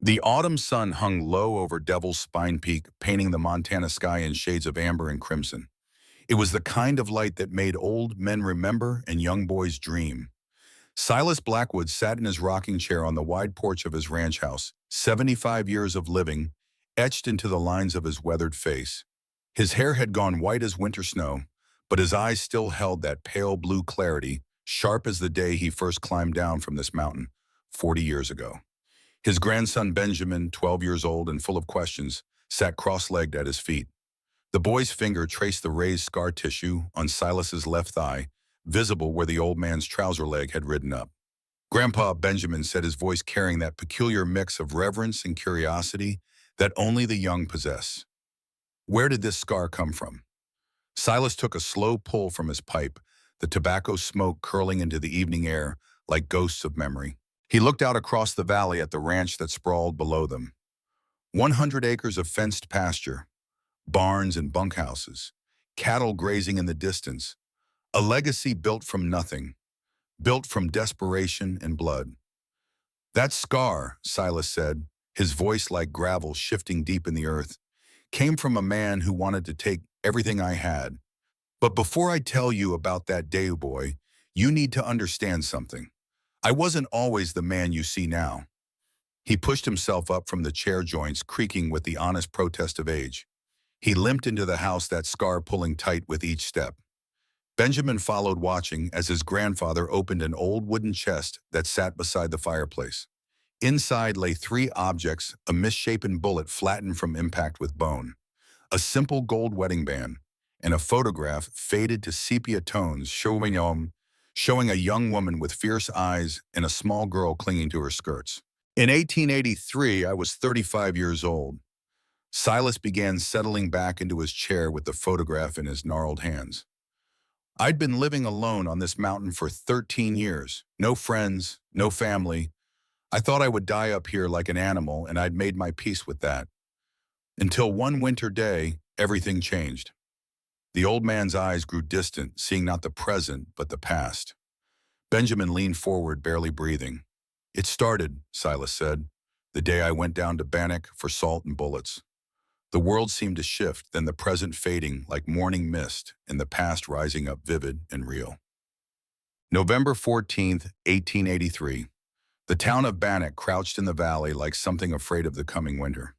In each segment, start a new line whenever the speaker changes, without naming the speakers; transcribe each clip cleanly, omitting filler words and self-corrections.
The autumn sun hung low over Devil's Spine Peak, painting the Montana sky in shades of amber and crimson. It was the kind of light that made old men remember and young boys dream. Silas Blackwood sat in his rocking chair on the wide porch of his ranch house, 75 years of living, etched into the lines of his weathered face. His hair had gone white as winter snow, but his eyes still held that pale blue clarity, sharp as the day he first climbed down from this mountain 40 years ago. His grandson Benjamin, 12 years old and full of questions, sat cross-legged at his feet. The boy's finger traced the raised scar tissue on Silas's left thigh, visible where the old man's trouser leg had ridden up. Grandpa Benjamin said, his voice carrying that peculiar mix of reverence and curiosity that only the young possess. "Where did this scar come from?" Silas took a slow pull from his pipe, the tobacco smoke curling into the evening air like ghosts of memory. He looked out across the valley at the ranch that sprawled below them. 100 acres of fenced pasture, barns and bunkhouses, cattle grazing in the distance, a legacy built from nothing, built from desperation and blood. "That scar," Silas said, his voice like gravel shifting deep in the earth, "came from a man who wanted to take everything I had. But before I tell you about that day, boy, you need to understand something. I wasn't always the man you see now." He pushed himself up from the chair joints, creaking with the honest protest of age. He limped into the house, that scar pulling tight with each step. Benjamin followed, watching as his grandfather opened an old wooden chest that sat beside the fireplace. Inside lay three objects: a misshapen bullet flattened from impact with bone, a simple gold wedding band, and a photograph faded to sepia tones showing a young woman with fierce eyes and a small girl clinging to her skirts. "In 1883, I was 35 years old." Silas began settling back into his chair with the photograph in his gnarled hands. "I'd been living alone on this mountain for 13 years. No friends, no family. I thought I would die up here like an animal, and I'd made my peace with that. Until one winter day, everything changed." The old man's eyes grew distant, seeing not the present, but the past. Benjamin leaned forward, barely breathing. "It started," Silas said, "the day I went down to Bannock for salt and bullets. The world seemed to shift, then the present fading like morning mist, and the past rising up vivid and real." November 14th, 1883. The town of Bannock crouched in the valley like something afraid of the coming winter.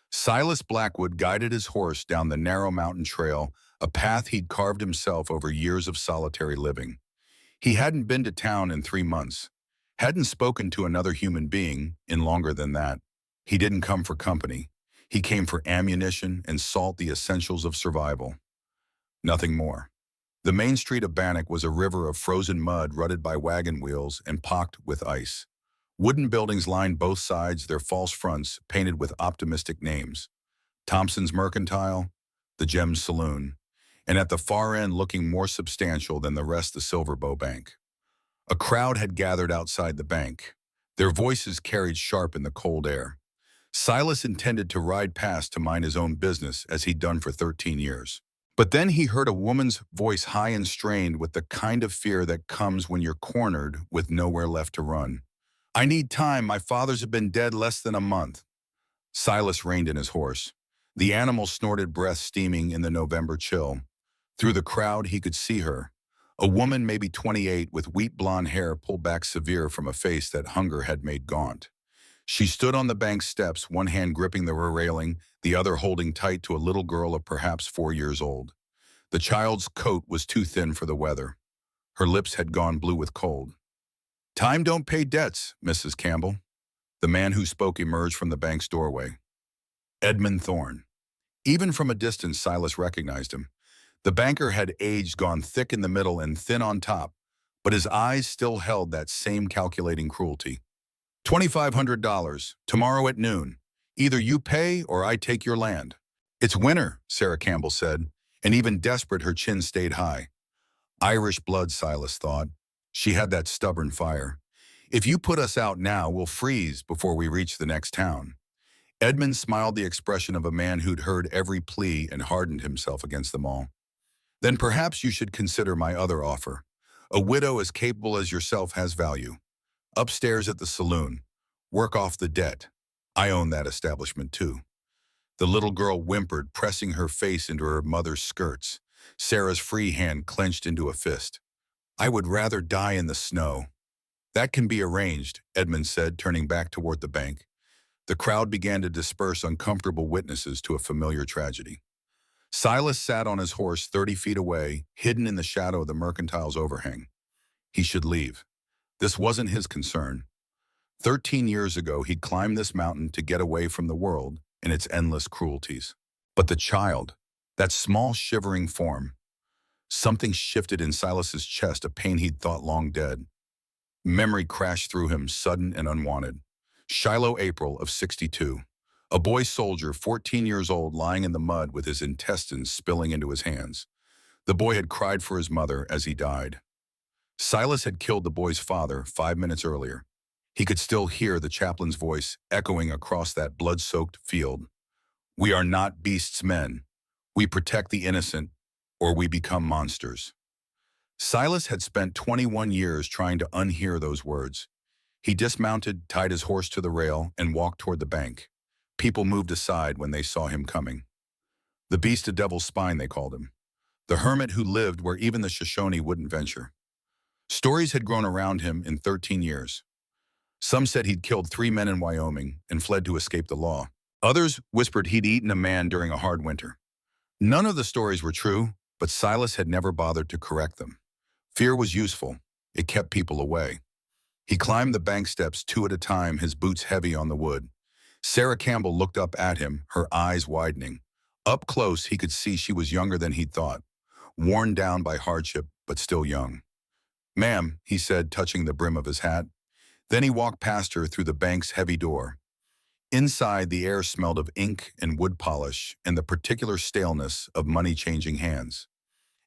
Silas Blackwood guided his horse down the narrow mountain trail, a path he'd carved himself over years of solitary living. He hadn't been to town in 3 months, hadn't spoken to another human being in longer than that. He didn't come for company. He came for ammunition and salt, the essentials of survival. Nothing more. The main street of Bannock was a river of frozen mud rutted by wagon wheels and pocked with ice. Wooden buildings lined both sides, their false fronts painted with optimistic names: Thompson's Mercantile, the Gems Saloon, and at the far end, looking more substantial than the rest, the Silver Bow Bank. A crowd had gathered outside the bank, their voices carried sharp in the cold air. Silas intended to ride past to mind his own business as he'd done for 13 years. But then he heard a woman's voice, high and strained with the kind of fear that comes when you're cornered with nowhere left to run. "I need time. My fathers have been dead less than a month." Silas reined in his horse. The animal snorted, breath steaming in the November chill. Through the crowd, he could see her, a woman maybe 28 with wheat blonde hair pulled back severe from a face that hunger had made gaunt. She stood on the bank steps, one hand gripping the railing, the other holding tight to a little girl of perhaps 4 years old. The child's coat was too thin for the weather. Her lips had gone blue with cold. "Time don't pay debts, Mrs. Campbell." The man who spoke emerged from the bank's doorway. Edmund Thorne. Even from a distance, Silas recognized him. The banker had aged, gone thick in the middle and thin on top, but his eyes still held that same calculating cruelty. $2,500, tomorrow at noon. Either you pay or I take your land." "It's winter," Sarah Campbell said, and even desperate, her chin stayed high. Irish blood, Silas thought. She had that stubborn fire. "If you put us out now, we'll freeze before we reach the next town." Edmund smiled, the expression of a man who'd heard every plea and hardened himself against them all. "Then perhaps you should consider my other offer. A widow as capable as yourself has value. Upstairs at the saloon. Work off the debt. I own that establishment too. The little girl whimpered, pressing her face into her mother's skirts. Sarah's free hand clenched into a fist. I would rather die in the snow. That can be arranged, Edmund said, turning back toward the bank. The crowd began to disperse, uncomfortable witnesses to a familiar tragedy. Silas sat on his horse 30 feet away, hidden in the shadow of the mercantile's overhang. He should leave. This wasn't his concern. 13 years ago, he'd climbed this mountain to get away from the world and its endless cruelties. But the child, that small shivering form, something shifted in Silas's chest, a pain he'd thought long dead. Memory crashed through him, sudden and unwanted. Shiloh, April of '62. A boy soldier, 14 years old, lying in the mud with his intestines spilling into his hands. The boy had cried for his mother as he died. Silas had killed the boy's father 5 minutes earlier. He could still hear the chaplain's voice echoing across that blood-soaked field. We are not beasts' men. We protect the innocent, or we become monsters. Silas had spent 21 years trying to unhear those words. He dismounted, tied his horse to the rail, and walked toward the bank. People moved aside when they saw him coming. The beast of devil's spine, they called him. The hermit who lived where even the Shoshone wouldn't venture. Stories had grown around him in 13 years. Some said he'd killed 3 men in Wyoming and fled to escape the law. Others whispered he'd eaten a man during a hard winter. None of the stories were true, but Silas had never bothered to correct them. Fear was useful. It kept people away. He climbed the bank steps 2 at a time, his boots heavy on the wood. Sarah Campbell looked up at him, her eyes widening. Up close, he could see she was younger than he'd thought, worn down by hardship, but still young. Ma'am, he said, touching the brim of his hat. Then he walked past her through the bank's heavy door. Inside, the air smelled of ink and wood polish and the particular staleness of money-changing hands.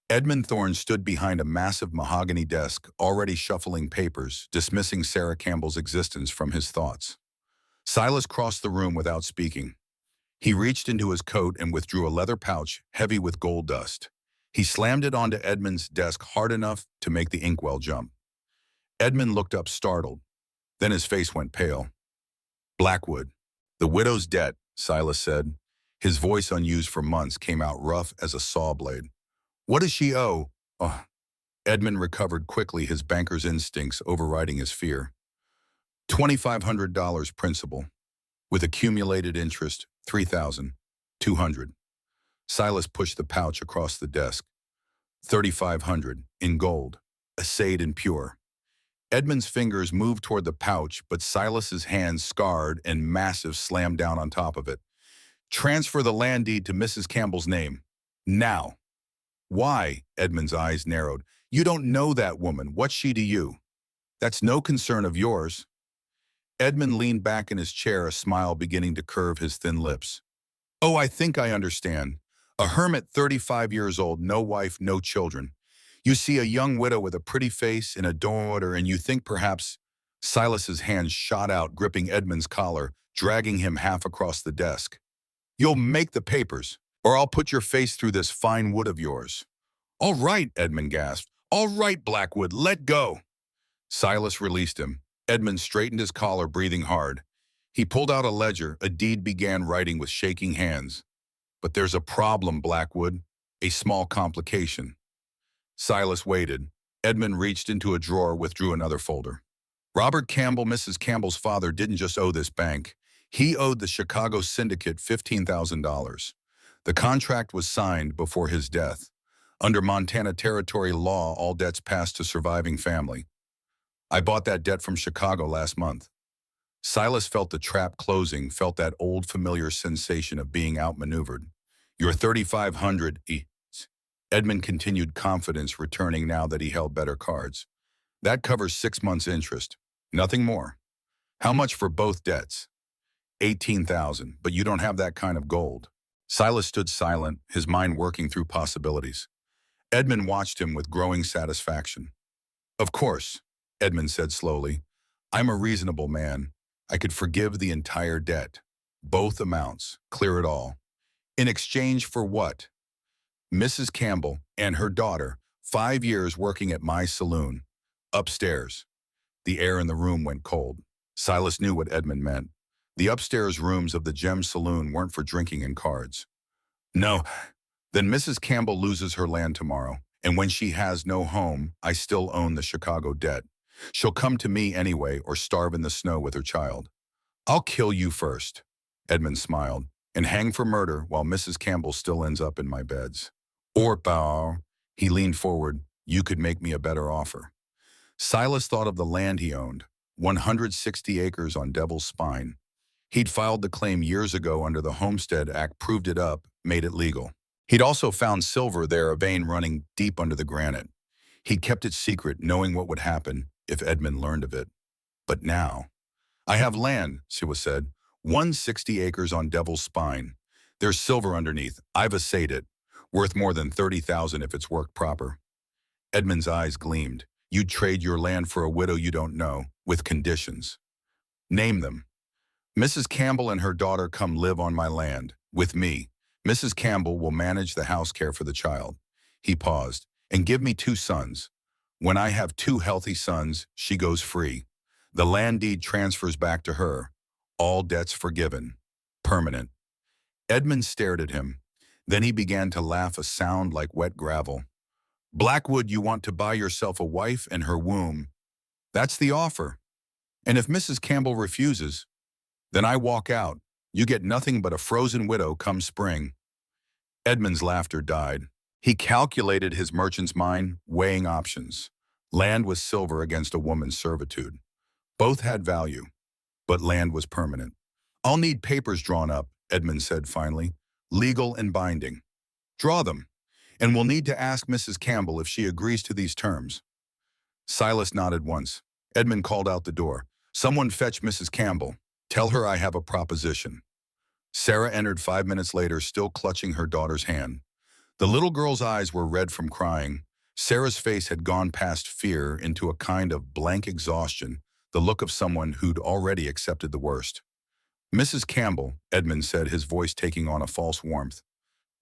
Edmund Thorne stood behind a massive mahogany desk, already shuffling papers, dismissing Sarah Campbell's existence from his thoughts. Silas crossed the room without speaking. He reached into his coat and withdrew a leather pouch heavy with gold dust. He slammed it onto Edmund's desk hard enough to make the inkwell jump. Edmund looked up startled. Then his face went pale. Blackwood. The widow's debt, Silas said. His voice, unused for months, came out rough as a saw blade. What does she owe? Oh. Edmund recovered quickly, his banker's instincts overriding his fear. $2,500 principal. With accumulated interest, $3,200. Silas pushed the pouch across the desk. $3,500 in gold, assayed and pure. Edmund's fingers moved toward the pouch, but Silas's hands, scarred and massive, slammed down on top of it. Transfer the land deed to Mrs. Campbell's name. Now. Why? Edmund's eyes narrowed. You don't know that woman. What's she to you? That's no concern of yours. Edmund leaned back in his chair, a smile beginning to curve his thin lips. Oh, I think I understand. A hermit, 35 years old, no wife, no children. You see a young widow with a pretty face and a daughter, and you think perhaps... Silas's hands shot out, gripping Edmund's collar, dragging him half across the desk. You'll make the papers, or I'll put your face through this fine wood of yours. All right, Edmund gasped. All right, Blackwood, let go. Silas released him. Edmund straightened his collar, breathing hard. He pulled out a ledger. A deed began writing with shaking hands. But there's a problem, Blackwood. A small complication. Silas waited. Edmund reached into a drawer, withdrew another folder. Robert Campbell, Mrs. Campbell's father, didn't just owe this bank. He owed the Chicago syndicate $15,000. The contract was signed before his death. Under Montana Territory law, all debts passed to surviving family. I bought that debt from Chicago last month. Silas felt the trap closing, felt that old familiar sensation of being outmaneuvered. Your $3,500. Edmund continued, confidence returning now that he held better cards. That covers 6 months' interest. Nothing more. How much for both debts? $18,000, but you don't have that kind of gold. Silas stood silent, his mind working through possibilities. Edmund watched him with growing satisfaction. Of course, Edmund said slowly. I'm a reasonable man. I could forgive the entire debt. Both amounts. Clear it all. In exchange for what? Mrs. Campbell and her daughter, 5 years working at my saloon. Upstairs. The air in the room went cold. Silas knew what Edmund meant. The upstairs rooms of the Gem Saloon weren't for drinking and cards. No, then Mrs. Campbell loses her land tomorrow, and when she has no home, I still own the Chicago debt. She'll come to me anyway or starve in the snow with her child. I'll kill you first, Edmund smiled, and hang for murder while Mrs. Campbell still ends up in my beds. Or, Bao, he leaned forward, you could make me a better offer. Silas thought of the land he owned, 160 acres on Devil's Spine. He'd filed the claim years ago under the Homestead Act, proved it up, made it legal. He'd also found silver there, a vein running deep under the granite. He'd kept it secret, knowing what would happen if Edmund learned of it. But now, I have land, Siwa said, 160 acres on Devil's Spine. There's silver underneath. I've assayed it. Worth more than 30,000 if it's worked proper. Edmund's eyes gleamed. You'd trade your land for a widow you don't know, with conditions. Name them. Mrs. Campbell and her daughter come live on my land, with me. Mrs. Campbell will manage the house care for the child. He paused. And give me 2 sons. When I have 2 healthy sons, she goes free. The land deed transfers back to her. All debts forgiven. Permanent. Edmund stared at him. Then he began to laugh, a sound like wet gravel. Blackwood, you want to buy yourself a wife and her womb. That's the offer. And if Mrs. Campbell refuses, then I walk out. You get nothing but a frozen widow come spring. Edmund's laughter died. He calculated his merchant's mind, weighing options. Land was silver against a woman's servitude. Both had value, but land was permanent. I'll need papers drawn up, Edmund said finally. Legal and binding. Draw them, and we'll need to ask Mrs. Campbell if she agrees to these terms. Silas nodded once. Edmund called out the door. Someone fetch Mrs. Campbell. Tell her I have a proposition. Sarah entered 5 minutes later, still clutching her daughter's hand. The little girl's eyes were red from crying. Sarah's face had gone past fear into a kind of blank exhaustion, the look of someone who'd already accepted the worst. Mrs. Campbell, Edmund said, his voice taking on a false warmth.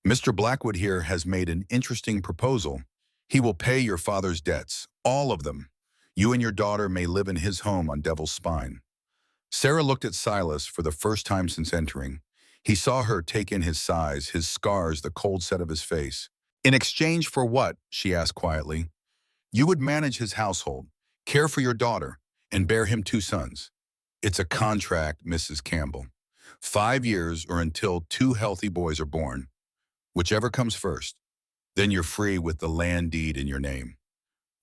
Mr. Blackwood here has made an interesting proposal. He will pay your father's debts, all of them. You and your daughter may live in his home on Devil's Spine. Sarah looked at Silas for the first time since entering. He saw her take in his size, his scars, the cold set of his face. In exchange for what? She asked quietly. You would manage his household, care for your daughter, and bear him 2 sons. It's a contract, Mrs. Campbell. 5 years or until 2 healthy boys are born. Whichever comes first. Then you're free with the land deed in your name.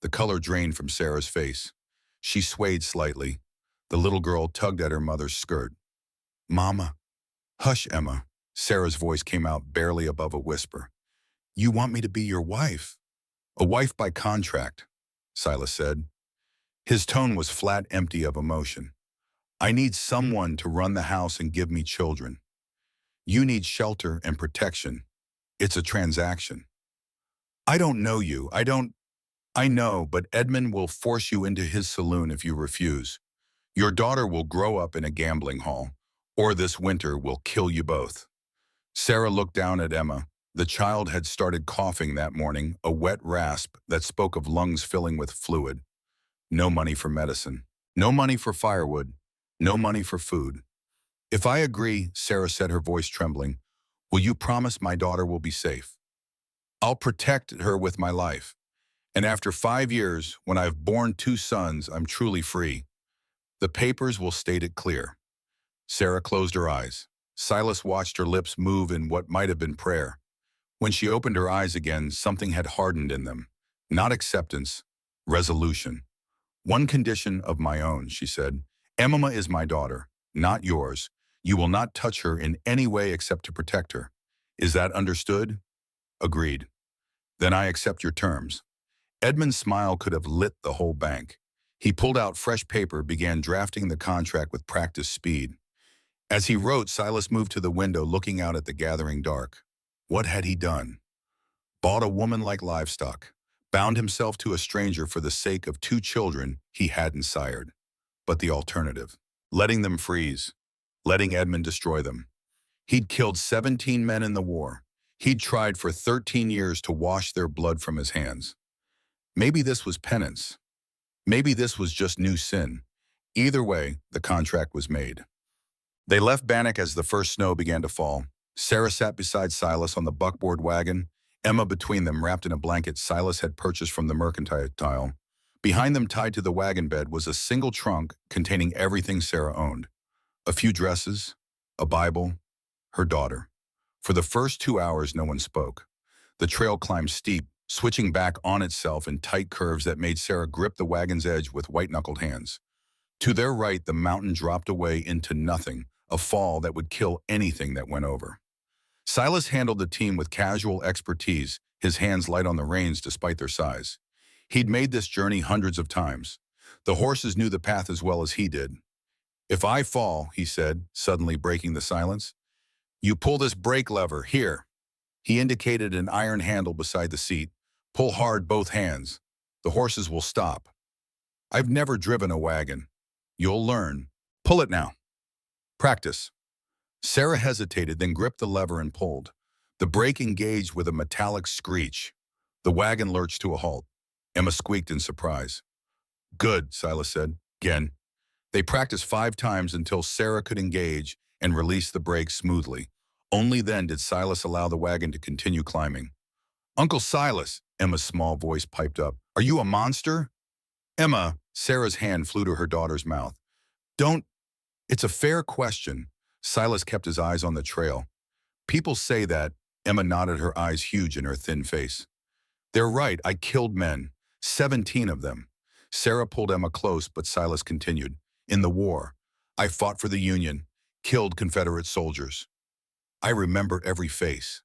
The color drained from Sarah's face. She swayed slightly. The little girl tugged at her mother's skirt. Mama. Hush, Emma. Sarah's voice came out barely above a whisper. You want me to be your wife? A wife by contract, Silas said. His tone was flat, empty of emotion. I need someone to run the house and give me children. You need shelter and protection. It's a transaction. I don't know you. I know, but Edmund will force you into his saloon if you refuse. Your daughter will grow up in a gambling hall, or this winter will kill you both. Sarah looked down at Emma. The child had started coughing that morning, a wet rasp that spoke of lungs filling with fluid. No money for medicine. No money for firewood. No money for food. If I agree, Sarah said, her voice trembling, will you promise my daughter will be safe? I'll protect her with my life. And after 5 years, when I've borne 2 sons, I'm truly free. The papers will state it clear. Sarah closed her eyes. Silas watched her lips move in what might have been prayer. When she opened her eyes again, something had hardened in them. Not acceptance, resolution. One condition of my own, she said. Emma is my daughter, not yours. You will not touch her in any way except to protect her. Is that understood? Agreed. Then I accept your terms. Edmund's smile could have lit the whole bank. He pulled out fresh paper, began drafting the contract with practiced speed. As he wrote, Silas moved to the window, looking out at the gathering dark. What had he done? Bought a woman like livestock, bound himself to a stranger for the sake of 2 children he hadn't sired. But the alternative, letting them freeze, letting Edmund destroy them. He'd killed 17 men in the war. He'd tried for 13 years to wash their blood from his hands. Maybe this was penance. Maybe this was just new sin. Either way, the contract was made. They left Bannock as the first snow began to fall. Sarah sat beside Silas on the buckboard wagon, Emma between them wrapped in a blanket Silas had purchased from the mercantile. Behind them tied to the wagon bed was a single trunk containing everything Sarah owned. A few dresses, a Bible, her daughter. For the first 2 hours no one spoke. The trail climbed steep, switching back on itself in tight curves that made Sarah grip the wagon's edge with white-knuckled hands. To their right, the mountain dropped away into nothing, a fall that would kill anything that went over. Silas handled the team with casual expertise, his hands light on the reins despite their size. He'd made this journey hundreds of times. The horses knew the path as well as he did. "If I fall," he said, suddenly breaking the silence, "you pull this brake lever, here." He indicated an iron handle beside the seat. "Pull hard both hands. The horses will stop." "I've never driven a wagon." "You'll learn. Pull it now." "Practice." Sarah hesitated, then gripped the lever and pulled. The brake engaged with a metallic screech. The wagon lurched to a halt. Emma squeaked in surprise. "Good," Silas said. "Again." They practiced 5 times until Sarah could engage and release the brake smoothly. Only then did Silas allow the wagon to continue climbing. "Uncle Silas," Emma's small voice piped up, "are you a monster?" "Emma," Sarah's hand flew to her daughter's mouth. "Don't, it's a fair question." Silas kept his eyes on the trail. "People say that." Emma nodded, her eyes huge in her thin face. "They're right, I killed men. 17 of them." Sarah pulled Emma close, but Silas continued. "In the war, I fought for the Union, killed Confederate soldiers. I remember every face."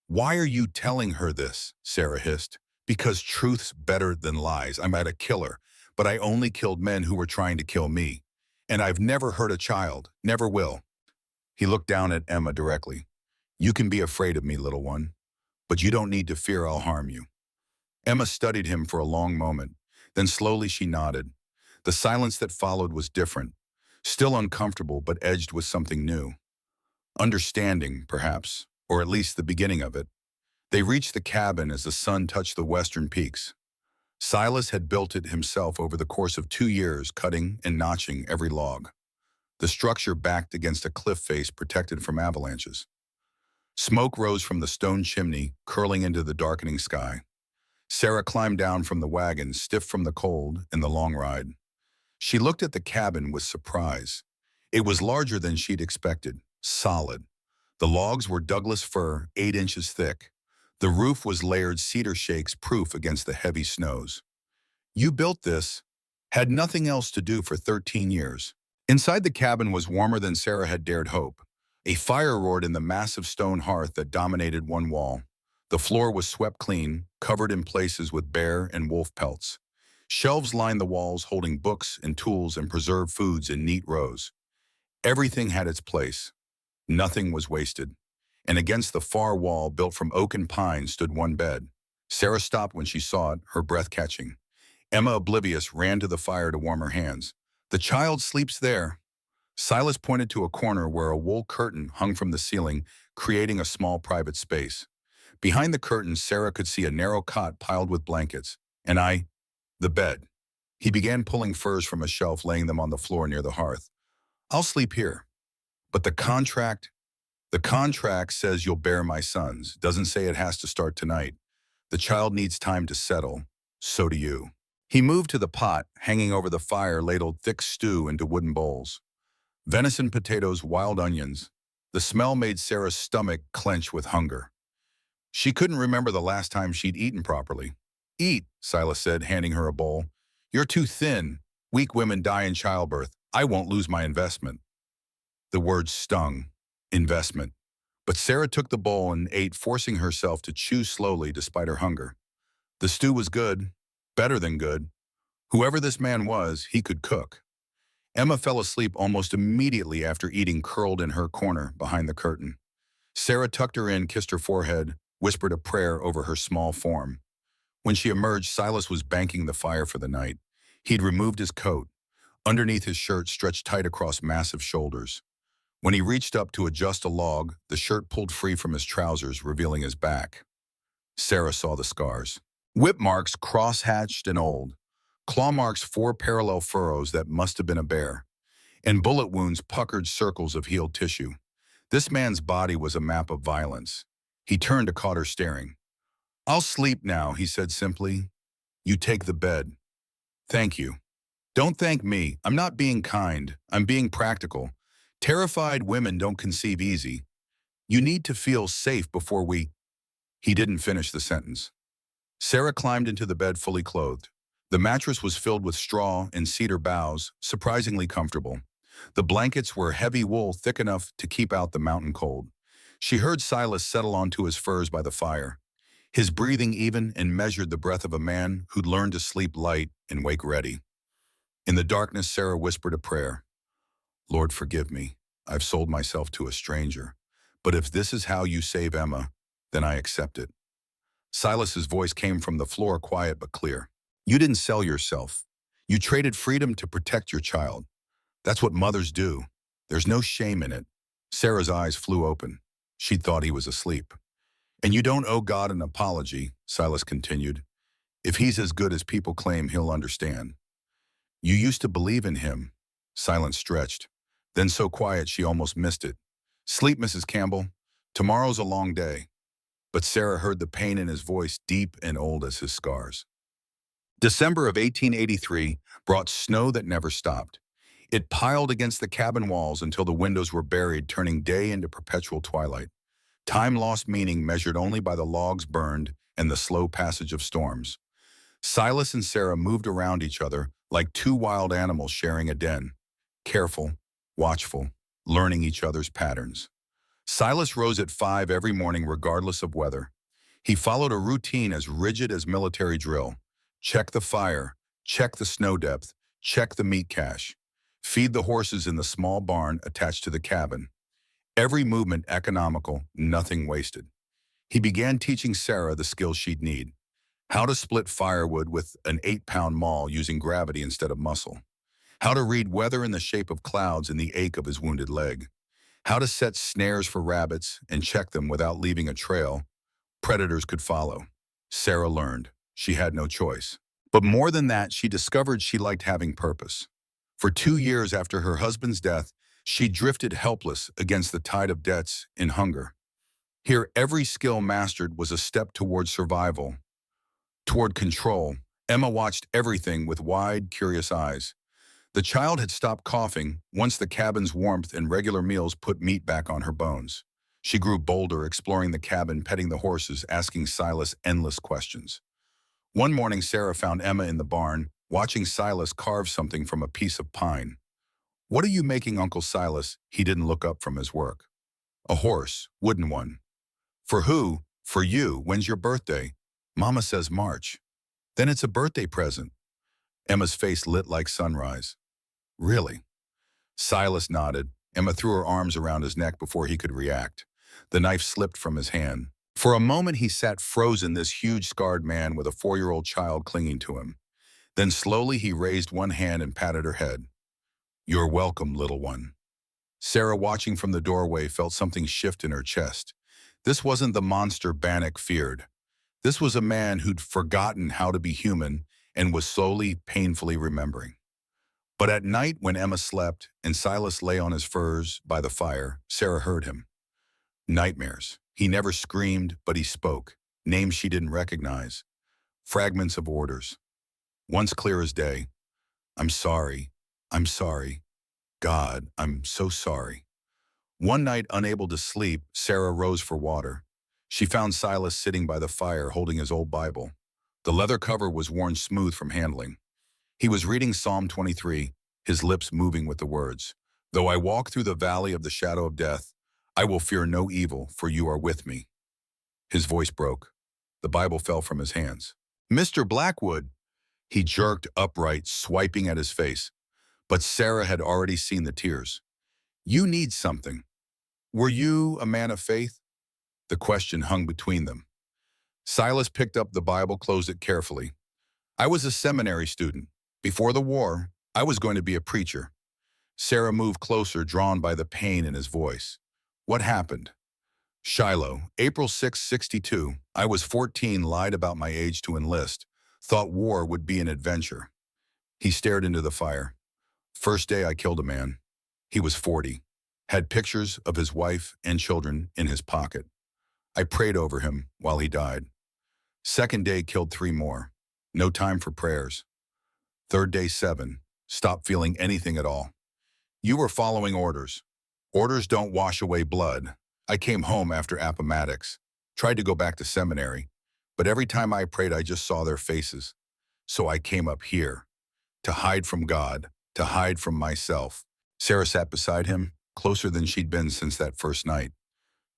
"Why are you telling her this?" Sarah hissed. "Because truth's better than lies. I'm a killer, but I only killed men who were trying to kill me. And I've never hurt a child, never will." He looked down at Emma directly. "You can be afraid of me, little one, but you don't need to fear I'll harm you." Emma studied him for a long moment. Then slowly she nodded. The silence that followed was different, still uncomfortable but edged with something new. Understanding, perhaps, or at least the beginning of it. They reached the cabin as the sun touched the western peaks. Silas had built it himself over the course of 2 years, cutting and notching every log. The structure backed against a cliff face protected from avalanches. Smoke rose from the stone chimney, curling into the darkening sky. Sarah climbed down from the wagon, stiff from the cold and the long ride. She looked at the cabin with surprise. It was larger than she'd expected, solid. The logs were Douglas fir, 8 inches thick. The roof was layered cedar shakes proof against the heavy snows. "You built this?" "Had nothing else to do for 13 years. Inside the cabin was warmer than Sarah had dared hope. A fire roared in the massive stone hearth that dominated one wall. The floor was swept clean, covered in places with bear and wolf pelts. Shelves lined the walls holding books and tools and preserved foods in neat rows. Everything had its place. Nothing was wasted. And against the far wall, built from oak and pine, stood one bed. Sarah stopped when she saw it, her breath catching. Emma, oblivious, ran to the fire to warm her hands. "The child sleeps there." Silas pointed to a corner where a wool curtain hung from the ceiling, creating a small private space. Behind the curtain, Sarah could see a narrow cot piled with blankets. The bed." He began pulling furs from a shelf, laying them on the floor near the hearth. "I'll sleep here. But the contract says you'll bear my sons. Doesn't say it has to start tonight. The child needs time to settle. So do you." He moved to the pot, hanging over the fire, ladled thick stew into wooden bowls. Venison, potatoes, wild onions. The smell made Sarah's stomach clench with hunger. She couldn't remember the last time she'd eaten properly. "Eat," Silas said, handing her a bowl. "You're too thin. Weak women die in childbirth. I won't lose my investment." The word stung. Investment. But Sarah took the bowl and ate, forcing herself to chew slowly despite her hunger. The stew was good. Better than good. Whoever this man was, he could cook. Emma fell asleep almost immediately after eating, curled in her corner behind the curtain. Sarah tucked her in, kissed her forehead, whispered a prayer over her small form. When she emerged, Silas was banking the fire for the night. He'd removed his coat. Underneath, his shirt stretched tight across massive shoulders. When he reached up to adjust a log, the shirt pulled free from his trousers, revealing his back. Sarah saw the scars. Whip marks, cross-hatched and old. Claw marks, 4 parallel furrows that must have been a bear. and bullet wounds puckered circles of healed tissue. This man's body was a map of violence. He turned to Cotter staring. "I'll sleep now," he said simply. "You take the bed." "Thank you." "Don't thank me. I'm not being kind. I'm being practical. Terrified women don't conceive easy. You need to feel safe before we—" He didn't finish the sentence. Sarah climbed into the bed fully clothed. The mattress was filled with straw and cedar boughs, surprisingly comfortable. The blankets were heavy wool thick enough to keep out the mountain cold. She heard Silas settle onto his furs by the fire. His breathing even and measured the breath of a man who'd learned to sleep light and wake ready. In the darkness, Sarah whispered a prayer. "Lord, forgive me. I've sold myself to a stranger. But if this is how you save Emma, then I accept it." Silas's voice came from the floor, quiet but clear. "You didn't sell yourself. You traded freedom to protect your child. That's what mothers do. There's no shame in it." Sarah's eyes flew open. She'd thought he was asleep. "And you don't owe God an apology," Silas continued. "If he's as good as people claim, he'll understand. You used to believe in him." Silence stretched. Then so quiet she almost missed it. "Sleep, Mrs. Campbell. Tomorrow's a long day." But Sarah heard the pain in his voice, deep and old as his scars. December of 1883 brought snow that never stopped. It piled against the cabin walls until the windows were buried, turning day into perpetual twilight. Time lost meaning, measured only by the logs burned and the slow passage of storms. Silas and Sarah moved around each other like two wild animals sharing a den, careful, watchful, learning each other's patterns. Silas rose at 5 every morning regardless of weather. He followed a routine as rigid as military drill. Check the fire, check the snow depth, check the meat cache. Feed the horses in the small barn attached to the cabin. Every movement economical, nothing wasted. He began teaching Sarah the skills she'd need. How to split firewood with an 8-pound maul using gravity instead of muscle. How to read weather in the shape of clouds in the ache of his wounded leg. How to set snares for rabbits and check them without leaving a trail predators could follow. Sarah learned. She had no choice. But more than that, she discovered she liked having purpose. For 2 years after her husband's death, she drifted helpless against the tide of debts and hunger. Here, every skill mastered was a step toward survival, toward control. Emma watched everything with wide, curious eyes. The child had stopped coughing once the cabin's warmth and regular meals put meat back on her bones. She grew bolder, exploring the cabin, petting the horses, asking Silas endless questions. One morning, Sarah found Emma in the barn, watching Silas carve something from a piece of pine. "What are you making, Uncle Silas?" He didn't look up from his work. "A horse, wooden one." "For who?" "For you. When's your birthday?" "Mama says March." "Then it's a birthday present." Emma's face lit like sunrise. "Really?" Silas nodded. Emma threw her arms around his neck before he could react. The knife slipped from his hand. For a moment he sat frozen, this huge scarred man with a 4-year-old child clinging to him. Then slowly he raised one hand and patted her head. "You're welcome, little one." Sarah, watching from the doorway, felt something shift in her chest. This wasn't the monster Bannock feared. This was a man who'd forgotten how to be human and was slowly, painfully remembering. But at night, when Emma slept and Silas lay on his furs by the fire, Sarah heard him. Nightmares. He never screamed, but he spoke. Names she didn't recognize. Fragments of orders. Once clear as day. "I'm sorry. I'm sorry. God, I'm so sorry." One night, unable to sleep, Sarah rose for water. She found Silas sitting by the fire, holding his old Bible. The leather cover was worn smooth from handling. He was reading Psalm 23, his lips moving with the words, "Though I walk through the valley of the shadow of death, I will fear no evil, for you are with me." His voice broke. The Bible fell from his hands. "Mr. Blackwood!" He jerked upright, swiping at his face. But Sarah had already seen the tears. "You need something. Were you a man of faith?" The question hung between them. Silas picked up the Bible, closed it carefully. "I was a seminary student. Before the war, I was going to be a preacher." Sarah moved closer, drawn by the pain in his voice. "What happened?" "Shiloh, April 6, 62. I was 14, lied about my age to enlist. Thought war would be an adventure." He stared into the fire. "First day I killed a man. He was 40, had pictures of his wife and children in his pocket. I prayed over him while he died. Second day killed 3 more. No time for prayers. Third day 7. Stopped feeling anything at all. You were following orders. Orders don't wash away blood. I came home after Appomattox. Tried to go back to seminary. But every time I prayed, I just saw their faces. So I came up here. To hide from God. To hide from myself. Sarah sat beside him, closer than she'd been since that first night.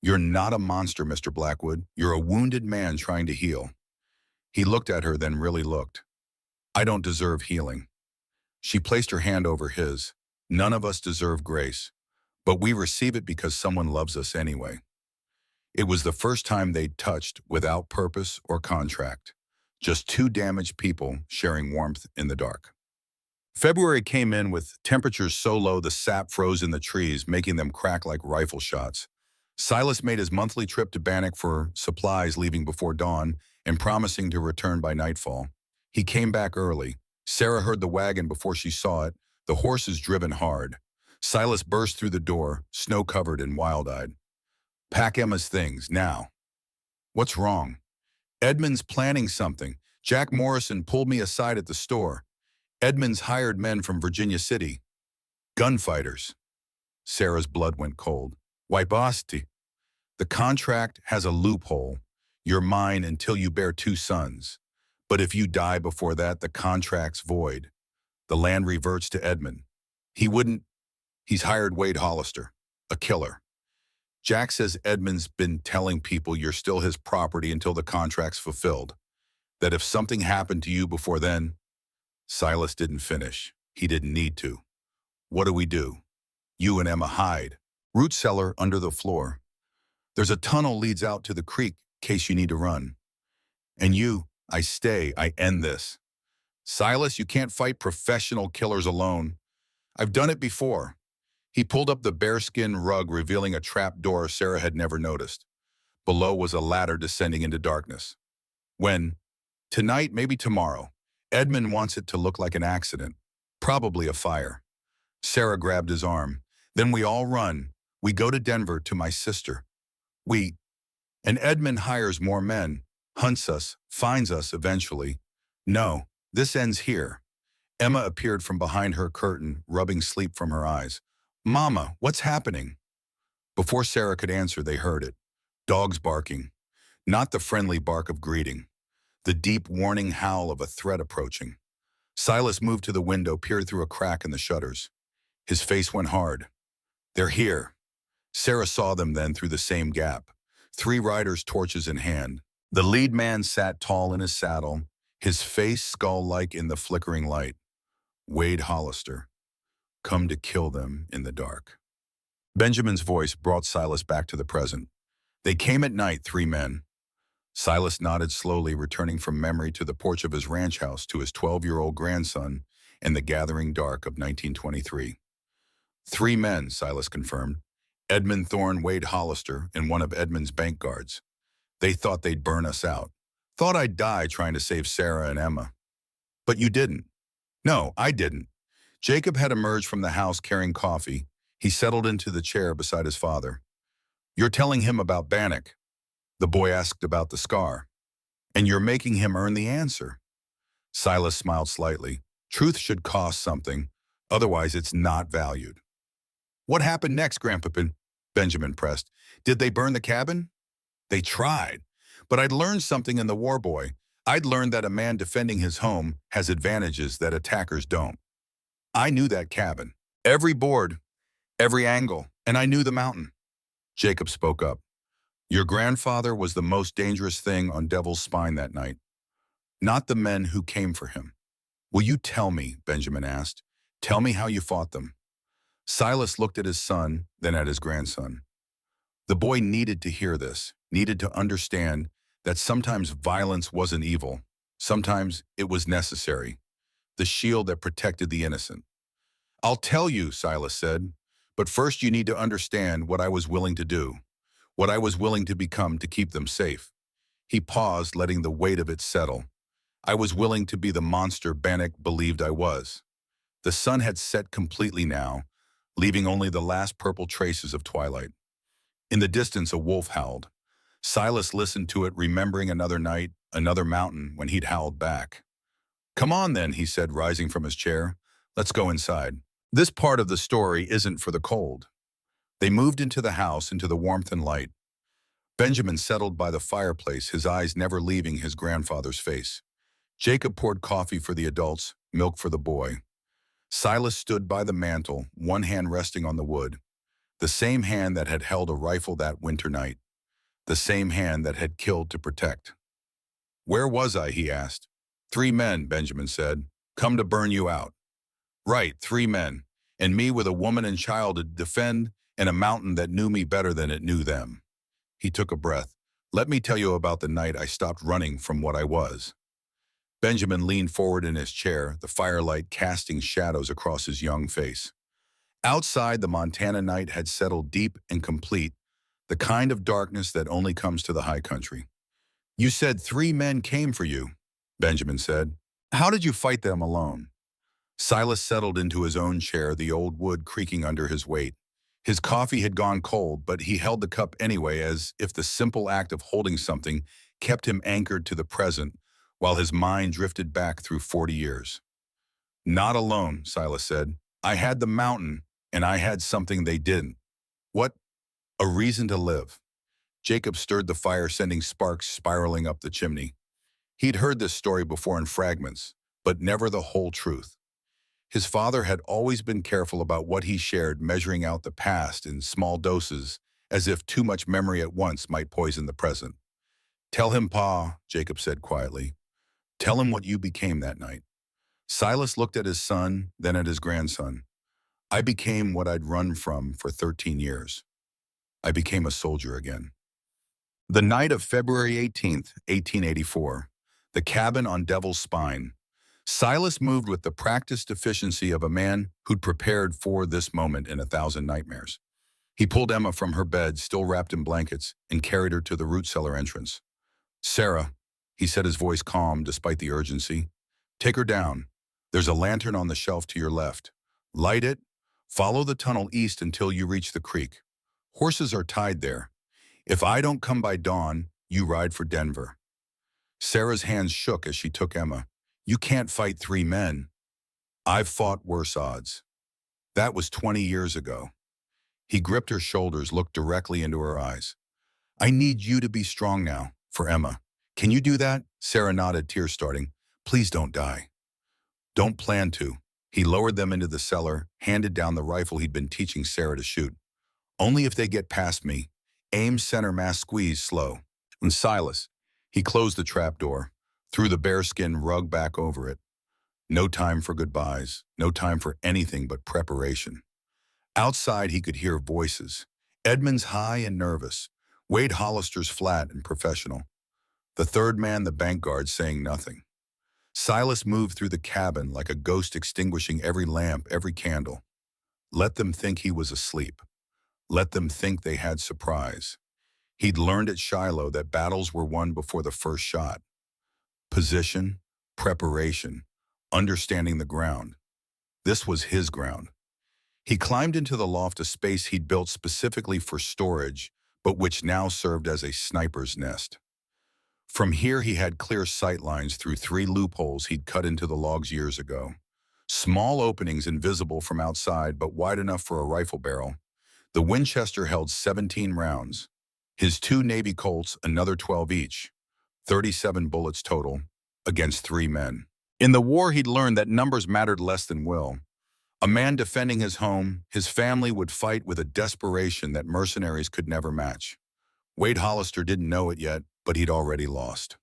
You're not a monster, Mr. Blackwood. You're a wounded man trying to heal. He looked at her, then really looked. I don't deserve healing. She placed her hand over his. None of us deserve grace, but we receive it because someone loves us anyway. It was the first time they'd touched without purpose or contract. Just 2 damaged people sharing warmth in the dark. February came in with temperatures so low the sap froze in the trees, making them crack like rifle shots. Silas made his monthly trip to Bannock for supplies, leaving before dawn and promising to return by nightfall. He came back early. Sarah heard the wagon before she saw it, the horses driven hard. Silas burst through the door, snow-covered and wild-eyed. Pack Emma's things, now. What's wrong? Edmund's planning something. Jack Morrison pulled me aside at the store. Edmund's hired men from Virginia City. Gunfighters. Sarah's blood went cold. Why, Basti? The contract has a loophole. You're mine until you bear 2 sons. But if you die before that, the contract's void. The land reverts to Edmund. He's hired Wade Hollister, a killer. Jack says Edmund's been telling people you're still his property until the contract's fulfilled. That if something happened to you before then. Silas didn't finish. He didn't need to. What do? You and Emma hide. Root cellar under the floor. There's a tunnel leads out to the creek, case you need to run. And you, I stay, I end this. Silas, you can't fight professional killers alone. I've done it before. He pulled up the bearskin rug, revealing a trap door Sarah had never noticed. Below was a ladder descending into darkness. When? Tonight, maybe tomorrow. Edmund wants it to look like an accident. Probably a fire. Sarah grabbed his arm. Then we all run. We go to Denver to my sister. And Edmund hires more men, hunts us, finds us eventually. No, this ends here. Emma appeared from behind her curtain, rubbing sleep from her eyes. Mama, what's happening? Before Sarah could answer, they heard it. Dogs barking. Not the friendly bark of greeting. The deep warning howl of a threat approaching. Silas moved to the window, peered through a crack in the shutters. His face went hard. They're here. Sarah saw them then through the same gap. 3 riders, torches in hand. The lead man sat tall in his saddle, his face skull-like in the flickering light. Wade Hollister. Come to kill them in the dark. Benjamin's voice brought Silas back to the present. They came at night, 3 men. Silas nodded slowly, returning from memory to the porch of his ranch house, to his 12-year-old grandson in the gathering dark of 1923. 3 men, Silas confirmed. Edmund Thorne, Wade Hollister, and one of Edmund's bank guards. They thought they'd burn us out. Thought I'd die trying to save Sarah and Emma. But you didn't. No, I didn't. Jacob had emerged from the house carrying coffee. He settled into the chair beside his father. You're telling him about Bannock. The boy asked about the scar. And you're making him earn the answer. Silas smiled slightly. Truth should cost something, otherwise it's not valued. What happened next, Grandpapa? Benjamin pressed. Did they burn the cabin? They tried. But I'd learned something in the war, boy. I'd learned that a man defending his home has advantages that attackers don't. I knew that cabin. Every board, every angle, and I knew the mountain. Jacob spoke up. Your grandfather was the most dangerous thing on Devil's Spine that night, not the men who came for him. Will you tell me, Benjamin asked. Tell me how you fought them. Silas looked at his son, then at his grandson. The boy needed to hear this, needed to understand that sometimes violence wasn't evil. Sometimes it was necessary, the shield that protected the innocent. I'll tell you, Silas said, but first you need to understand what I was willing to do, what I was willing to become to keep them safe. He paused, letting the weight of it settle. I was willing to be the monster Bannock believed I was. The sun had set completely now. leaving only the last purple traces of twilight. In the distance, a wolf howled. Silas listened to it, remembering another night, another mountain, when he'd howled back. "Come on then," he said, rising from his chair. "Let's go inside." This part of the story isn't for the cold. They moved into the house, into the warmth and light. Benjamin settled by the fireplace, his eyes never leaving his grandfather's face. Jacob poured coffee for the adults, milk for the boy. Silas stood by the mantel, one hand resting on the wood, the same hand that had held a rifle that winter night, the same hand that had killed to protect. "Where was I?" he asked. "Three men," Benjamin said, "come to burn you out." "Right, three men, and me with a woman and child to defend, and a mountain that knew me better than it knew them." He took a breath. "Let me tell you about the night I stopped running from what I was." Benjamin leaned forward in his chair, the firelight casting shadows across his young face. Outside, the Montana night had settled deep and complete, the kind of darkness that only comes to the high country. "You said three men came for you," Benjamin said. "How did you fight them alone?" Silas settled into his own chair, the old wood creaking under his weight. His coffee had gone cold, but he held the cup anyway, as if the simple act of holding something kept him anchored to the present, while his mind drifted back through 40 years. "Not alone," Silas said. "I had the mountain, and I had something they didn't." "What?" "A reason to live." Jacob stirred the fire, sending sparks spiraling up the chimney. He'd heard this story before in fragments, but never the whole truth. His father had always been careful about what he shared, measuring out the past in small doses, as if too much memory at once might poison the present. "Tell him, Pa," Jacob said quietly. "Tell him what you became that night." Silas looked at his son, then at his grandson. "I became what I'd run from for 13 years. I became a soldier again." The night of February 18th, 1884, the cabin on Devil's Spine. Silas moved with the practiced efficiency of a man who'd prepared for this moment in 1,000 nightmares. He pulled Emma from her bed, still wrapped in blankets, and carried her to the root cellar entrance. "Sarah," he said, his voice calm despite the urgency, "take her down. There's a lantern on the shelf to your left. Light it. Follow the tunnel east until you reach the creek. Horses are tied there. If I don't come by dawn, you ride for Denver." Sarah's hands shook as she took Emma. "You can't fight three men." "I've fought worse odds." "That was 20 years ago." He gripped her shoulders, looked directly into her eyes. "I need you to be strong now, for Emma. Can you do that?" Sarah nodded, tears starting. "Please don't die." "Don't plan to." He lowered them into the cellar, handed down the rifle he'd been teaching Sarah to shoot. "Only if they get past me. Aim center mass, squeeze slow." And Silas. He closed the trap door, threw the bearskin rug back over it. No time for goodbyes, no time for anything but preparation. Outside, he could hear voices. Edmund's high and nervous, Wade Hollister's flat and professional. The third man, the bank guard, saying nothing. Silas moved through the cabin like a ghost, extinguishing every lamp, every candle. Let them think he was asleep. Let them think they had surprise. He'd learned at Shiloh that battles were won before the first shot. Position, preparation, understanding the ground. This was his ground. He climbed into the loft, a space he'd built specifically for storage, but which now served as a sniper's nest. From here, he had clear sight lines through 3 loopholes he'd cut into the logs years ago. Small openings invisible from outside, but wide enough for a rifle barrel. The Winchester held 17 rounds. His 2 Navy Colts, another 12 each. 37 bullets total, against 3 men. In the war, he'd learned that numbers mattered less than will. A man defending his home, his family, would fight with a desperation that mercenaries could never match. Wade Hollister didn't know it yet, but he'd already lost.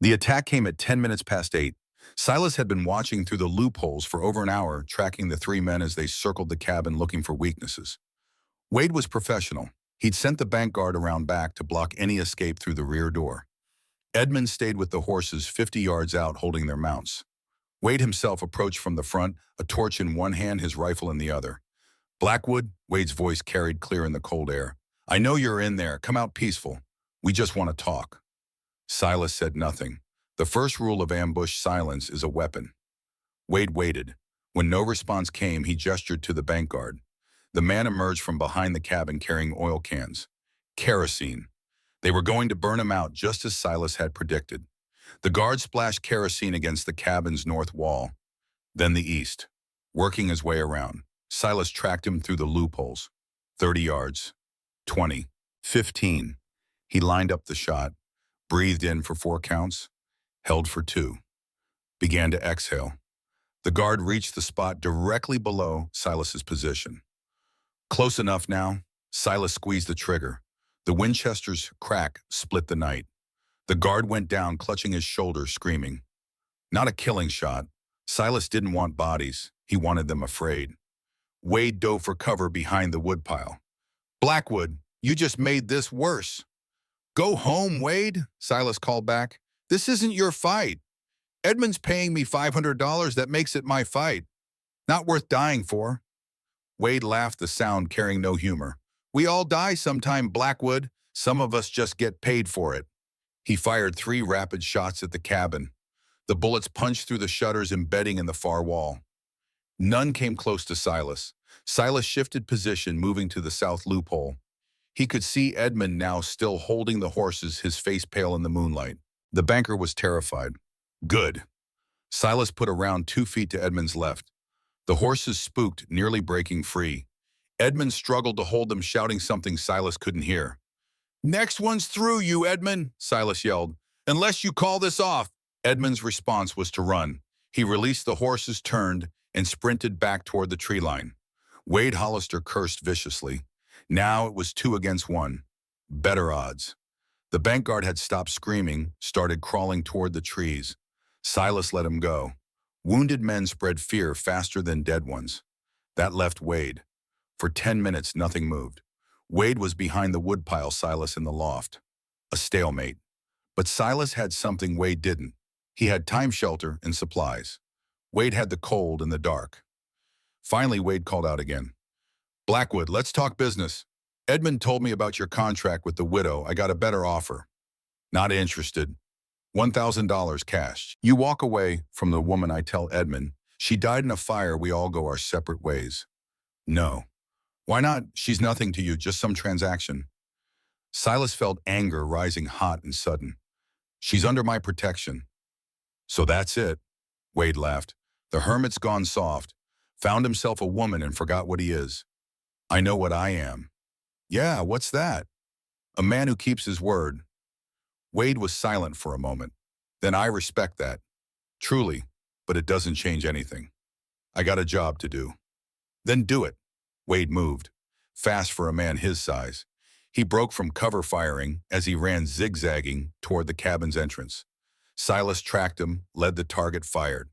The attack came at 10 minutes past 8. Silas had been watching through the loopholes for over an hour, tracking the 3 men as they circled the cabin looking for weaknesses. Wade was professional. He'd sent the bank guard around back to block any escape through the rear door. Edmund stayed with the horses 50 yards out, holding their mounts. Wade himself approached from the front, a torch in one hand, his rifle in the other. "Blackwood," Wade's voice carried clear in the cold air. "I know you're in there. Come out peaceful. We just want to talk." Silas said nothing. The first rule of ambush silence is a weapon. Wade waited. When no response came, he gestured to the bank guard. The man emerged from behind the cabin carrying oil cans. Kerosene. They were going to burn him out just as Silas had predicted. The guard splashed kerosene against the cabin's north wall, then the east. Working his way around, Silas tracked him through the loopholes. 30 yards. 20. 15. He lined up the shot, breathed in for 4 counts, held for 2. Began to exhale. The guard reached the spot directly below Silas's position. Close enough now, Silas squeezed the trigger. The Winchester's crack split the night. The guard went down, clutching his shoulder, screaming. Not a killing shot. Silas didn't want bodies. He wanted them afraid. Wade dove for cover behind the woodpile. Blackwood, you just made this worse. Go home, Wade, Silas called back. This isn't your fight. Edmund's paying me $500. That makes it my fight. Not worth dying for. Wade laughed, the sound carrying no humor. We all die sometime, Blackwood. Some of us just get paid for it. He fired 3 rapid shots at the cabin. The bullets punched through the shutters embedding in the far wall. None came close to Silas. Silas shifted position, moving to the south loophole. He could see Edmund now still holding the horses, his face pale in the moonlight. The banker was terrified. Good. Silas put around 2 feet to Edmund's left. The horses spooked, nearly breaking free. Edmund struggled to hold them, shouting something Silas couldn't hear. Next one's through, you Edmund, Silas yelled. Unless you call this off. Edmund's response was to run. He released the horses, turned, and sprinted back toward the tree line. Wade Hollister cursed viciously. Now it was 2 against 1. Better odds. The bank guard had stopped screaming, started crawling toward the trees. Silas let him go. Wounded men spread fear faster than dead ones. That left Wade. For 10 minutes, nothing moved. Wade was behind the woodpile, Silas in the loft. A stalemate. But Silas had something Wade didn't. He had time shelter and supplies. Wade had the cold and the dark. Finally, Wade called out again. Blackwood, let's talk business. Edmund told me about your contract with the widow. I got a better offer. Not interested. $1,000 cash. You walk away from the woman, I tell Edmund. She died in a fire. We all go our separate ways. No. Why not? She's nothing to you, just some transaction. Silas felt anger rising hot and sudden. She's under my protection. So that's it. Wade laughed. The hermit's gone soft, found himself a woman and forgot what he is. I know what I am. Yeah, what's that? A man who keeps his word. Wade was silent for a moment. Then I respect that. Truly, but it doesn't change anything. I got a job to do. Then do it. Wade moved, fast for a man his size. He broke from cover firing as he ran zigzagging toward the cabin's entrance. Silas tracked him, led the target, fired.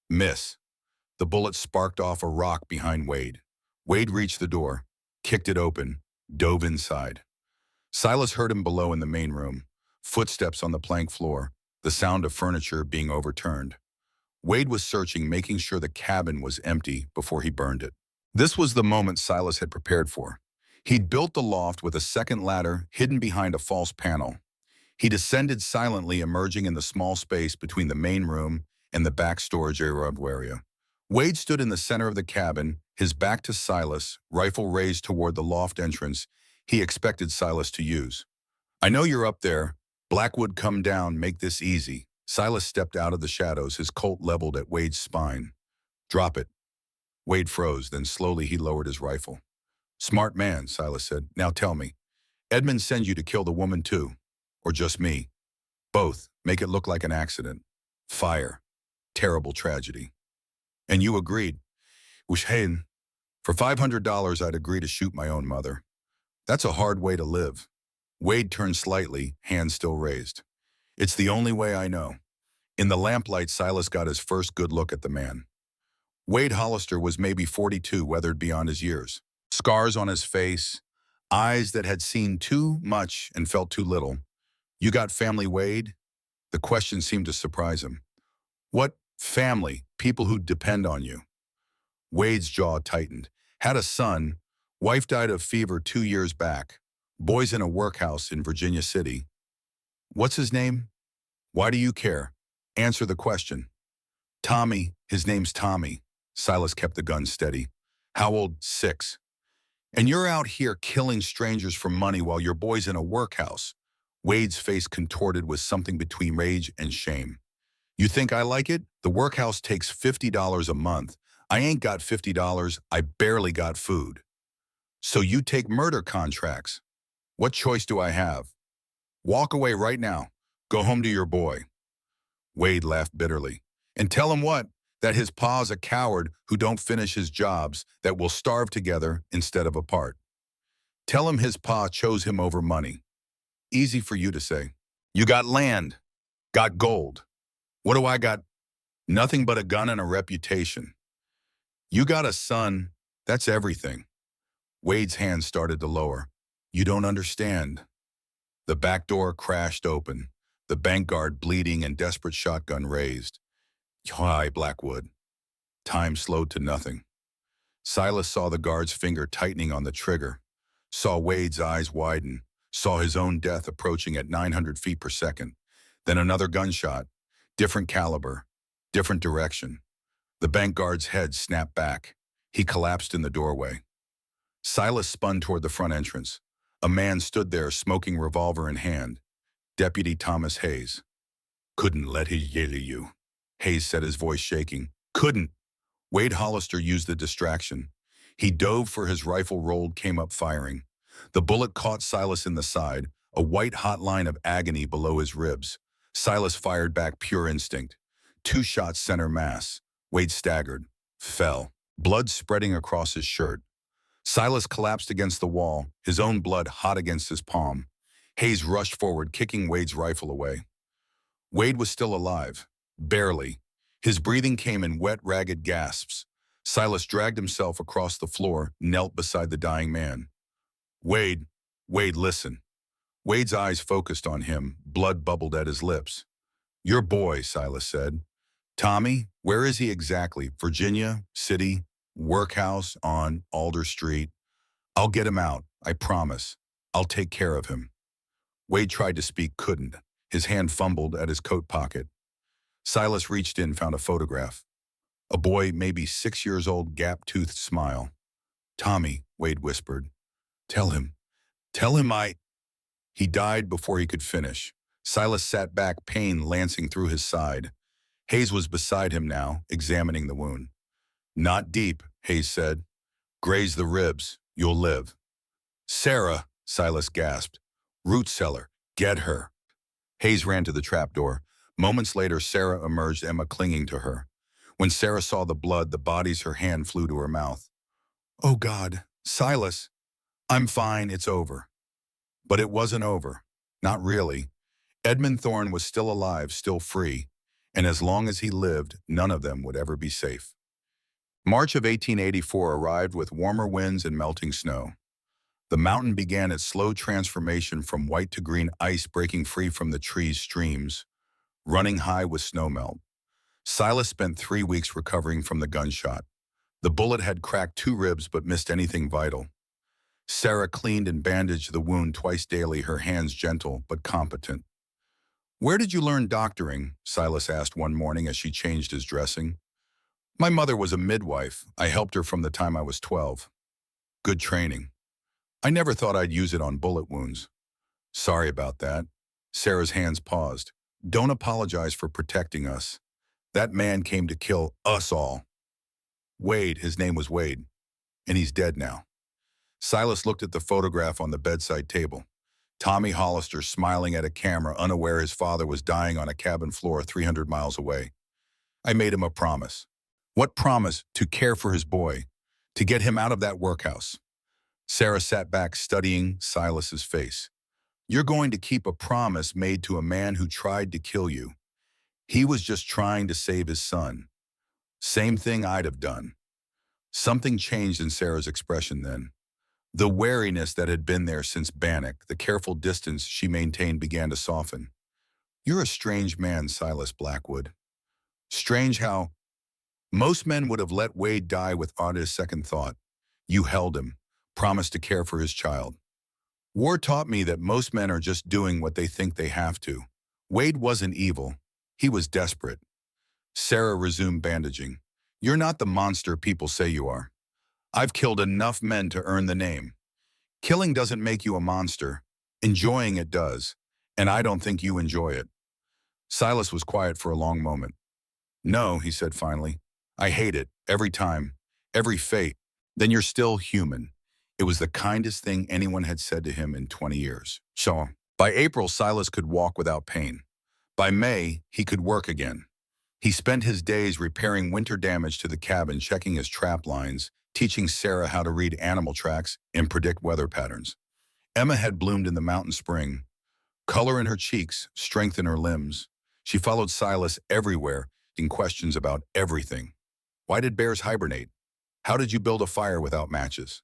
Miss. The bullet sparked off a rock behind Wade. Wade reached the door, kicked it open, dove inside. Silas heard him below in the main room, footsteps on the plank floor, the sound of furniture being overturned. Wade was searching, making sure the cabin was empty before he burned it. This was the moment Silas had prepared for. He'd built the loft with a second ladder hidden behind a false panel. He descended silently, emerging in the small space between the main room and the back storage area. Wade stood in the center of the cabin, his back to Silas, rifle raised toward the loft entrance he expected Silas to use. I know you're up there. Blackwood, come down, make this easy. Silas stepped out of the shadows, his Colt leveled at Wade's spine. Drop it. Wade froze, then slowly he lowered his rifle. Smart man, Silas said. Now tell me, Edmund sends you to kill the woman too? Or just me? Both. Make it look like an accident. Fire. Terrible tragedy. And you agreed. Wishhain. For $500 I'd agree to shoot my own mother. That's a hard way to live. Wade turned slightly, hands still raised. It's the only way I know. In the lamplight, Silas got his first good look at the man. Wade Hollister was maybe 42, weathered beyond his years. Scars on his face, eyes that had seen too much and felt too little. You got family, Wade? The question seemed to surprise him. What family? People who depend on you. Wade's jaw tightened. Had a son. Wife died of fever 2 years back. Boys in a workhouse in Virginia City. What's his name? Why do you care? Answer the question. Tommy. His name's Tommy. Silas kept the gun steady. How old? 6. And you're out here killing strangers for money while your boy's in a workhouse. Wade's face contorted with something between rage and shame. You think I like it? The workhouse takes $50 a month. I ain't got $50. I barely got food. So you take murder contracts. What choice do I have? Walk away right now. Go home to your boy. Wade laughed bitterly. And tell him what? That his pa's a coward who don't finish his jobs, that will starve together instead of apart. Tell him his pa chose him over money. Easy for you to say. You got land, got gold. What do I got? Nothing but a gun and a reputation. You got a son, that's everything. Wade's hands started to lower. You don't understand. The back door crashed open, the bank guard bleeding and desperate shotgun raised. Hi, Blackwood. Time slowed to nothing. Silas saw the guard's finger tightening on the trigger, saw Wade's eyes widen, saw his own death approaching at 900 feet per second. Then another gunshot, different caliber, different direction. The bank guard's head snapped back. He collapsed in the doorway. Silas spun toward the front entrance. A man stood there, smoking revolver in hand. Deputy Thomas Hayes. Couldn't let he yell at you. Hayes said, his voice shaking. Couldn't. Wade Hollister used the distraction. He dove for his rifle, rolled, came up firing. The bullet caught Silas in the side, a white hot line of agony below his ribs. Silas fired back, pure instinct. 2 shots center mass. Wade staggered, fell, blood spreading across his shirt. Silas collapsed against the wall, his own blood hot against his palm. Hayes rushed forward, kicking Wade's rifle away. Wade was still alive, barely. His breathing came in wet, ragged gasps. Silas dragged himself across the floor, knelt beside the dying man. Wade, listen. Wade's eyes focused on him, blood bubbled at his lips. Your boy, Silas said. Tommy, where is he exactly? Virginia, city, workhouse on Alder Street. I'll get him out, I promise. I'll take care of him. Wade tried to speak, couldn't. His hand fumbled at his coat pocket. Silas reached in, found a photograph. A boy, maybe 6 years old, gap-toothed smile. Tommy, Wade whispered. Tell him I... He died before he could finish. Silas sat back, pain lancing through his side. Hayes was beside him now, examining the wound. Not deep, Hayes said. Graze the ribs, you'll live. Sarah, Silas gasped. Root cellar, get her. Hayes ran to the trapdoor. Moments later, Sarah emerged, Emma clinging to her. When Sarah saw the blood, the bodies, her hand flew to her mouth. Oh God, Silas. I'm fine, it's over. But it wasn't over. Not really. Edmund Thorne was still alive, still free, and as long as he lived, none of them would ever be safe. March of 1884 arrived with warmer winds and melting snow. The mountain began its slow transformation from white to green ice breaking free from the trees' streams, running high with snowmelt. Silas spent 3 weeks recovering from the gunshot. The bullet had cracked 2 ribs but missed anything vital. Sarah cleaned and bandaged the wound twice daily, her hands gentle but competent. Where did you learn doctoring? Silas asked one morning as she changed his dressing. My mother was a midwife. I helped her from the time I was 12. Good training. I never thought I'd use it on bullet wounds. Sorry about that. Sarah's hands paused. Don't apologize for protecting us. That man came to kill us all. Wade, his name was Wade, and he's dead now. Silas looked at the photograph on the bedside table. Tommy Hollister smiling at a camera, unaware his father was dying on a cabin floor 300 miles away. I made him a promise. What promise? To care for his boy, to get him out of that workhouse. Sarah sat back, studying Silas's face. You're going to keep a promise made to a man who tried to kill you. He was just trying to save his son. Same thing I'd have done. Something changed in Sarah's expression then. The wariness that had been there since Bannock, the careful distance she maintained, began to soften. You're a strange man, Silas Blackwood. Strange how most men would have let Wade die without a second thought. You held him, promised to care for his child. War taught me that most men are just doing what they think they have to. Wade wasn't evil. He was desperate. Sarah resumed bandaging. You're not the monster people say you are. I've killed enough men to earn the name. Killing doesn't make you a monster. Enjoying it does. And I don't think you enjoy it." Silas was quiet for a long moment. "No," he said finally. "I hate it. Every time. Every fate. Then you're still human." It was the kindest thing anyone had said to him in 20 years. So, by April, Silas could walk without pain. By May, he could work again. He spent his days repairing winter damage to the cabin, checking his trap lines, teaching Sarah how to read animal tracks and predict weather patterns. Emma had bloomed in the mountain spring, color in her cheeks, strength in her limbs. She followed Silas everywhere, asking questions about everything. Why did bears hibernate? How did you build a fire without matches?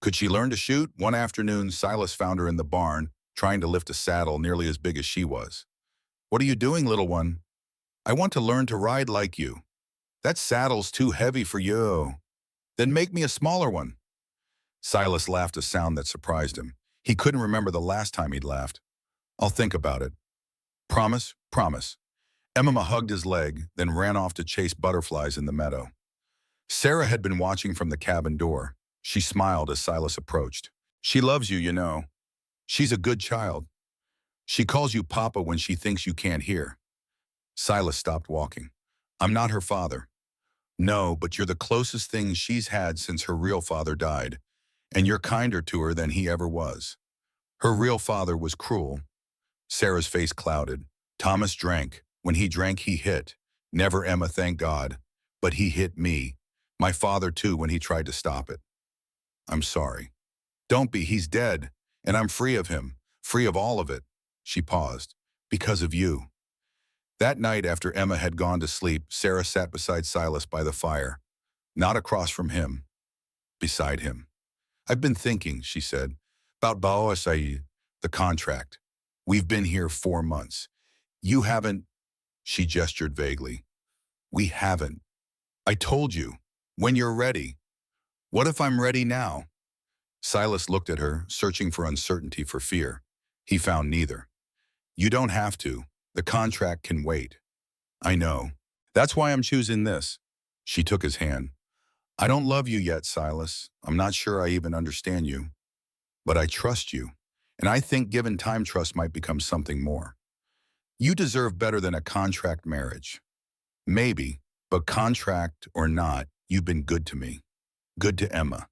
Could she learn to shoot? One afternoon, Silas found her in the barn, trying to lift a saddle nearly as big as she was. "What are you doing, little one?" "I want to learn to ride like you." "That saddle's too heavy for you." "Then make me a smaller one." Silas laughed a sound that surprised him. He couldn't remember the last time he'd laughed. "I'll think about it." "Promise, promise." Emma hugged his leg, then ran off to chase butterflies in the meadow. Sarah had been watching from the cabin door. She smiled as Silas approached. "She loves you, you know. She's a good child. She calls you Papa when she thinks you can't hear." Silas stopped walking. "I'm not her father." "No, but you're the closest thing she's had since her real father died, and you're kinder to her than he ever was. Her real father was cruel." Sarah's face clouded. "Thomas drank. When he drank, he hit. Never Emma, thank God. But he hit me. My father, too, when he tried to stop it." "I'm sorry." "Don't be. He's dead. And I'm free of him. Free of all of it." She paused. "Because of you." That night, after Emma had gone to sleep, Sarah sat beside Silas by the fire. Not across from him. Beside him. "I've been thinking," she said, "about Possessive, the contract. We've been here 4 months. You haven't—" She gestured vaguely. "We haven't. I told you. When you're ready." "What if I'm ready now?" Silas looked at her, searching for uncertainty, for fear. He found neither. "You don't have to. The contract can wait." "I know. That's why I'm choosing this." She took his hand. "I don't love you yet, Silas. I'm not sure I even understand you. But I trust you. And I think given time, trust might become something more. You deserve better than a contract marriage. Maybe, but contract or not, you've been good to me. Good to Emma.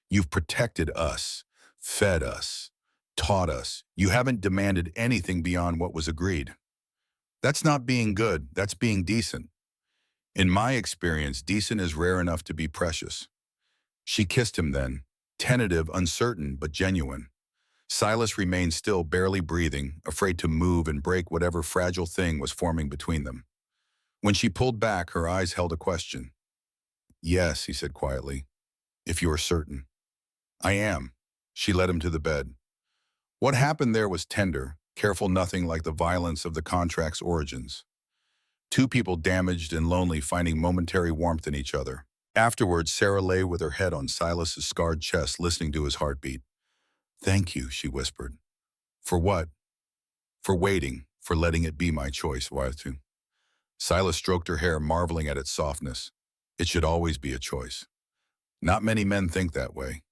You've protected us, fed us, taught us. You haven't demanded anything beyond what was agreed. That's not being good, that's being decent. In my experience, decent is rare enough to be precious." She kissed him then, tentative, uncertain, but genuine. Silas remained still, barely breathing, afraid to move and break whatever fragile thing was forming between them. When she pulled back, her eyes held a question. "Yes," he said quietly, "if you are certain." "I am." She led him to the bed. What happened there was tender, careful, nothing like the violence of the contract's origins. Two people damaged and lonely, finding momentary warmth in each other. Afterwards, Sarah lay with her head on Silas's scarred chest, listening to his heartbeat. "Thank you," she whispered. "For what?" "For waiting, for letting it be my choice, Waitu." Silas stroked her hair, marveling at its softness. It should always be a choice. Not many men think that way.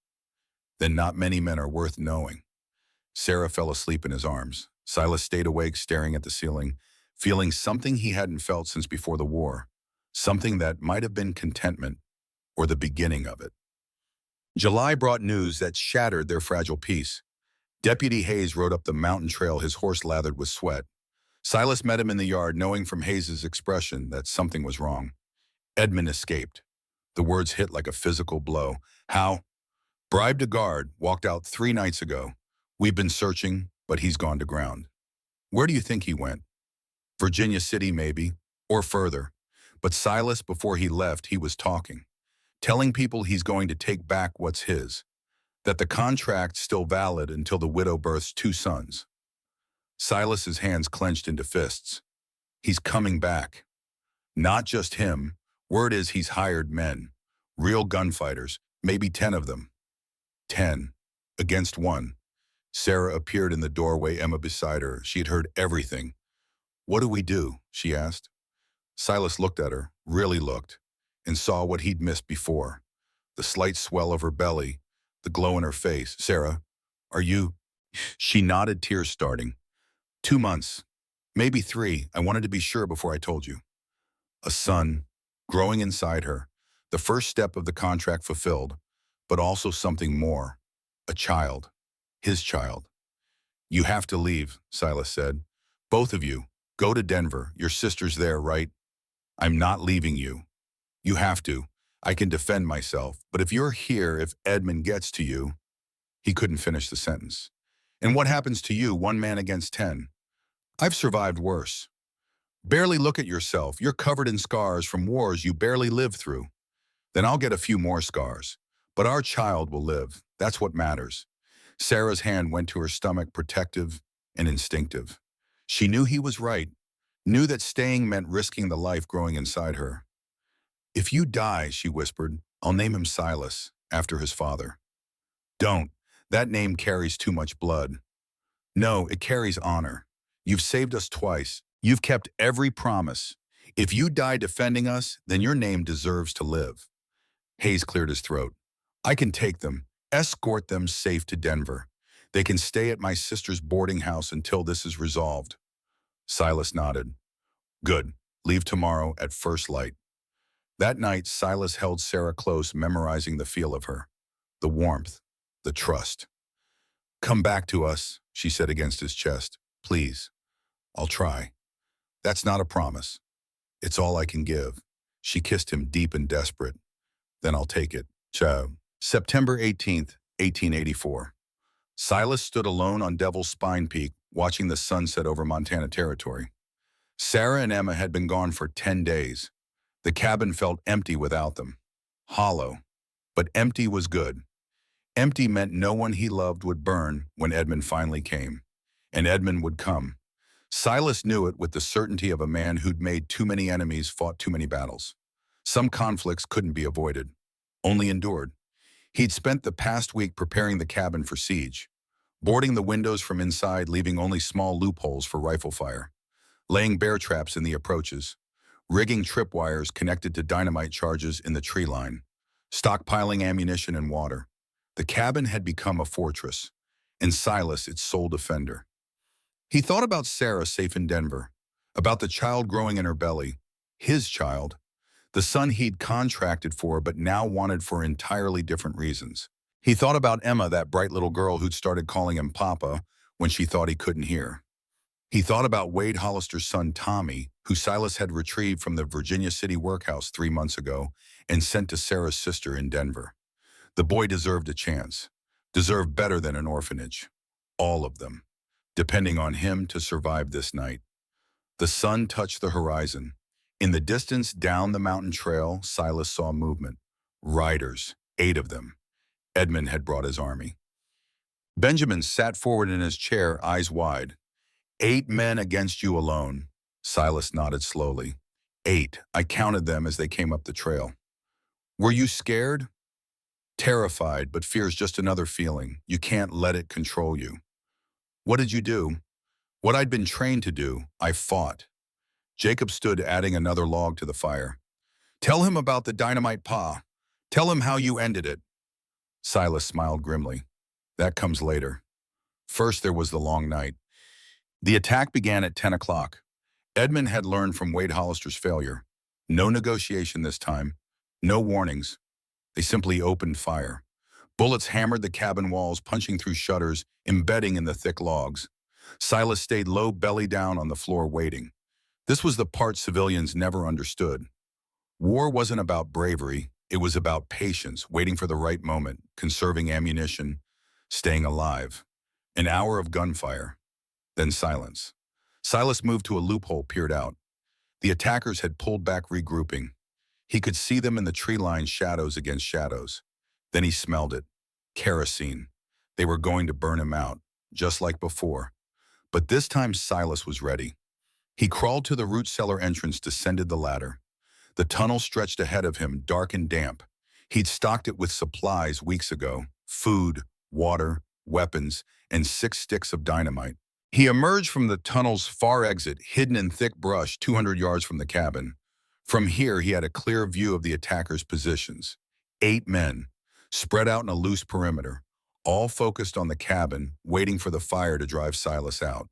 Then not many men are worth knowing. Sarah fell asleep in his arms. Silas stayed awake, staring at the ceiling, feeling something he hadn't felt since before the war, something that might have been contentment or the beginning of it. July brought news that shattered their fragile peace. Deputy Hayes rode up the mountain trail, his horse lathered with sweat. Silas met him in the yard, knowing from Hayes's expression that something was wrong. Edmund escaped. The words hit like a physical blow. "How?" "Bribed a guard, walked out 3 nights ago. We've been searching, but he's gone to ground." "Where do you think he went?" "Virginia City, maybe, or further." But Silas, before he left, he was talking, telling people he's going to take back what's his, that the contract's still valid until the widow births 2 sons. Silas's hands clenched into fists. He's coming back. Not just him. Word is he's hired men, real gunfighters, maybe 10 of them. 10, against 1. Sarah appeared in the doorway, Emma beside her. She had heard everything. "What do we do?" she asked. Silas looked at her, really looked, and saw what he'd missed before. the slight swell of her belly, the glow in her face. "Sarah, are you?" She nodded, tears starting. "2 months. Maybe 3. I wanted to be sure before I told you." A son, growing inside her, the first step of the contract fulfilled, but also something more. A child. His child. "You have to leave," Silas said. "Both of you. Go to Denver. Your sister's there, right?" "I'm not leaving you. You have to. I can defend myself, but if you're here, if Edmund gets to you..." He couldn't finish the sentence. "And what happens to you, 1 man against 10? I've survived worse. Barely look at yourself. You're covered in scars from wars you barely lived through. Then I'll get a few more scars. But our child will live. That's what matters." Sarah's hand went to her stomach, protective and instinctive. She knew he was right, knew that staying meant risking the life growing inside her. "If you die," she whispered, "I'll name him Silas, after his father." "Don't. That name carries too much blood." "No, it carries honor. You've saved us twice. You've kept every promise. If you die defending us, then your name deserves to live." Hayes cleared his throat. "I can take them, escort them safe to Denver. They can stay at my sister's boarding house until this is resolved." Silas nodded. "Good. Leave tomorrow at first light." That night, Silas held Sarah close, memorizing the feel of her, the warmth, the trust. "Come back to us," she said against his chest. "Please. I'll try. That's not a promise. It's all I can give." She kissed him deep and desperate. "Then I'll take it. Ciao." September 18th, 1884. Silas stood alone on Devil's Spine Peak, watching the sunset over Montana Territory. Sarah and Emma had been gone for 10 days. The cabin felt empty without them. Hollow. But empty was good. Empty meant no one he loved would burn when Edmund finally came. And Edmund would come. Silas knew it with the certainty of a man who'd made too many enemies, fought too many battles. Some conflicts couldn't be avoided, only endured. He'd spent the past week preparing the cabin for siege, boarding the windows from inside, leaving only small loopholes for rifle fire, laying bear traps in the approaches, rigging tripwires connected to dynamite charges in the tree line, stockpiling ammunition and water. The cabin had become a fortress, and Silas its sole defender. He thought about Sarah safe in Denver, about the child growing in her belly, his child, the son he'd contracted for but now wanted for entirely different reasons. He thought about Emma, that bright little girl who'd started calling him Papa when she thought he couldn't hear. He thought about Wade Hollister's son Tommy, who Silas had retrieved from the Virginia City workhouse 3 months ago and sent to Sarah's sister in Denver. The boy deserved a chance, deserved better than an orphanage. All of them, depending on him to survive this night. The sun touched the horizon. In the distance down the mountain trail, Silas saw movement. Riders, 8 of them. Edmund had brought his army. Benjamin sat forward in his chair, eyes wide. 8 men against you alone. Silas nodded slowly. 8. I counted them as they came up the trail. Were you scared? Terrified, but fear's just another feeling. You can't let it control you. What did you do? What I'd been trained to do. I fought. Jacob stood, adding another log to the fire. Tell him about the dynamite pa. Tell him how you ended it. Silas smiled grimly. That comes later. First there was the long night. The attack began at 10 o'clock. Edmund had learned from Wade Hollister's failure. No negotiation this time. No warnings. They simply opened fire. Bullets hammered the cabin walls, punching through shutters, embedding in the thick logs. Silas stayed low, belly down on the floor, waiting. This was the part civilians never understood. War wasn't about bravery. It was about patience, waiting for the right moment, conserving ammunition, staying alive. An hour of gunfire. Then silence. Silas moved to a loophole, peered out. The attackers had pulled back, regrouping. He could see them in the tree-line, shadows against shadows. Then he smelled it. Kerosene. They were going to burn him out, just like before. But this time Silas was ready. He crawled to the root cellar entrance, descended the ladder. The tunnel stretched ahead of him, dark and damp. He'd stocked it with supplies weeks ago. Food, water, weapons, and 6 sticks of dynamite. He emerged from the tunnel's far exit, hidden in thick brush 200 yards from the cabin. From here, he had a clear view of the attackers' positions. 8 men, spread out in a loose perimeter, all focused on the cabin, waiting for the fire to drive Silas out.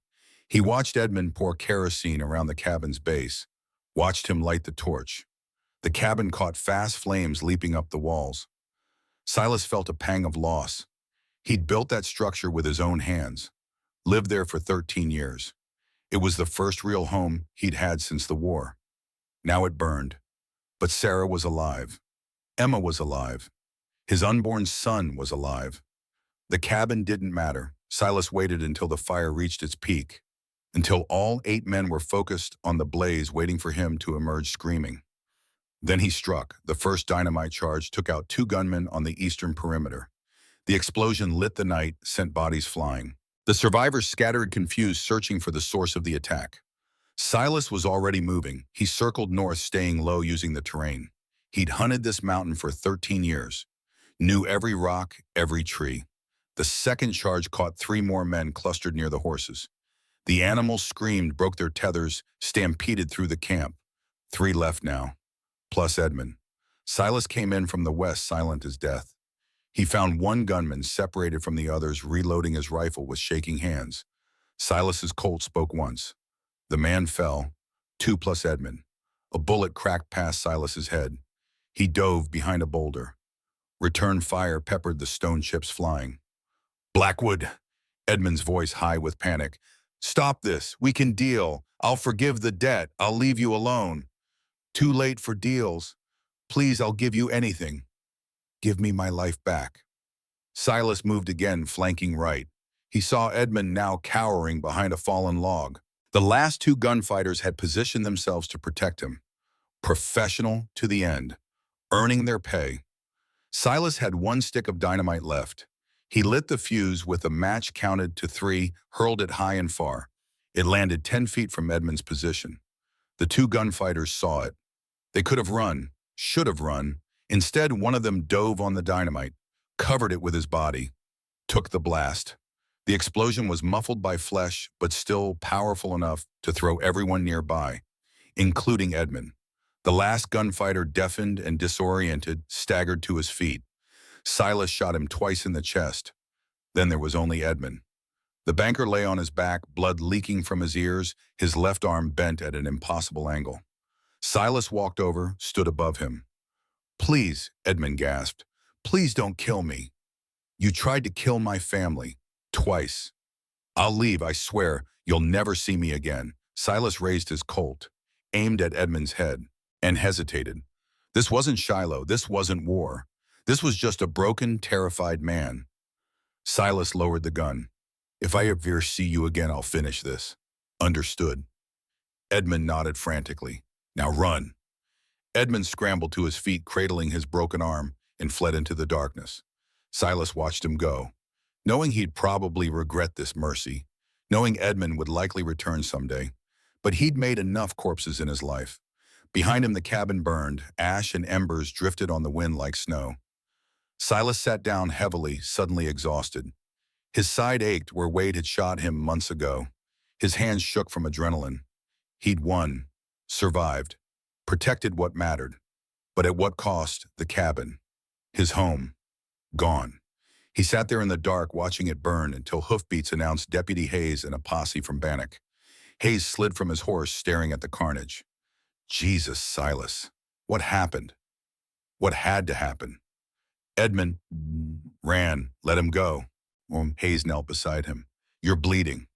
He watched Edmund pour kerosene around the cabin's base, watched him light the torch. The cabin caught fast flames leaping up the walls. Silas felt a pang of loss. He'd built that structure with his own hands, lived there for 13 years. It was the first real home he'd had since the war. Now it burned. But Sarah was alive. Emma was alive. His unborn son was alive. The cabin didn't matter. Silas waited until the fire reached its peak, until all 8 men were focused on the blaze waiting for him to emerge screaming. Then he struck. The first dynamite charge took out 2 gunmen on the eastern perimeter. The explosion lit the night, sent bodies flying. The survivors scattered confused, searching for the source of the attack. Silas was already moving. He circled north, staying low using the terrain. He'd hunted this mountain for 13 years, knew every rock, every tree. The second charge caught 3 more men clustered near the horses. The animals screamed, broke their tethers, stampeded through the camp. 3 left now, plus Edmund. Silas came in from the west, silent as death. He found 1 gunman separated from the others, reloading his rifle with shaking hands. Silas's Colt spoke once. The man fell, 2 plus Edmund. A bullet cracked past Silas's head. He dove behind a boulder. Return fire peppered the stone chips flying. Blackwood, Edmund's voice high with panic. Stop this. We can deal. I'll forgive the debt. I'll leave you alone. Too late for deals. Please, I'll give you anything. Give me my life back. Silas moved again, flanking right. He saw Edmund now cowering behind a fallen log. The last 2 gunfighters had positioned themselves to protect him. Professional to the end, earning their pay. Silas had 1 stick of dynamite left. He lit the fuse with a match, counted to 3, hurled it high and far. It landed 10 feet from Edmund's position. The 2 gunfighters saw it. They could have run, should have run. Instead, one of them dove on the dynamite, covered it with his body, took the blast. The explosion was muffled by flesh, but still powerful enough to throw everyone nearby, including Edmund. The last gunfighter, deafened and disoriented, staggered to his feet. Silas shot him twice in the chest. Then there was only Edmund. The banker lay on his back, blood leaking from his ears, his left arm bent at an impossible angle. Silas walked over, stood above him. Please, Edmund gasped. Please don't kill me. You tried to kill my family. Twice. I'll leave, I swear. You'll never see me again. Silas raised his Colt, aimed at Edmund's head, and hesitated. This wasn't Shiloh. This wasn't war. This was just a broken, terrified man. Silas lowered the gun. If I ever see you again, I'll finish this. Understood. Edmund nodded frantically. Now run. Edmund scrambled to his feet, cradling his broken arm, and fled into the darkness. Silas watched him go, knowing he'd probably regret this mercy, knowing Edmund would likely return someday. But he'd made enough corpses in his life. Behind him, the cabin burned. Ash and embers drifted on the wind like snow. Silas sat down heavily, suddenly exhausted. His side ached where Wade had shot him months ago. His hands shook from adrenaline. He'd won, survived, protected what mattered. But at what cost? The cabin. His home. Gone. He sat there in the dark, watching it burn until hoofbeats announced Deputy Hayes and a posse from Bannock. Hayes slid from his horse, staring at the carnage. Jesus, Silas. What happened? What had to happen? Edmund ran. Let him go. Hayes knelt beside him. You're bleeding.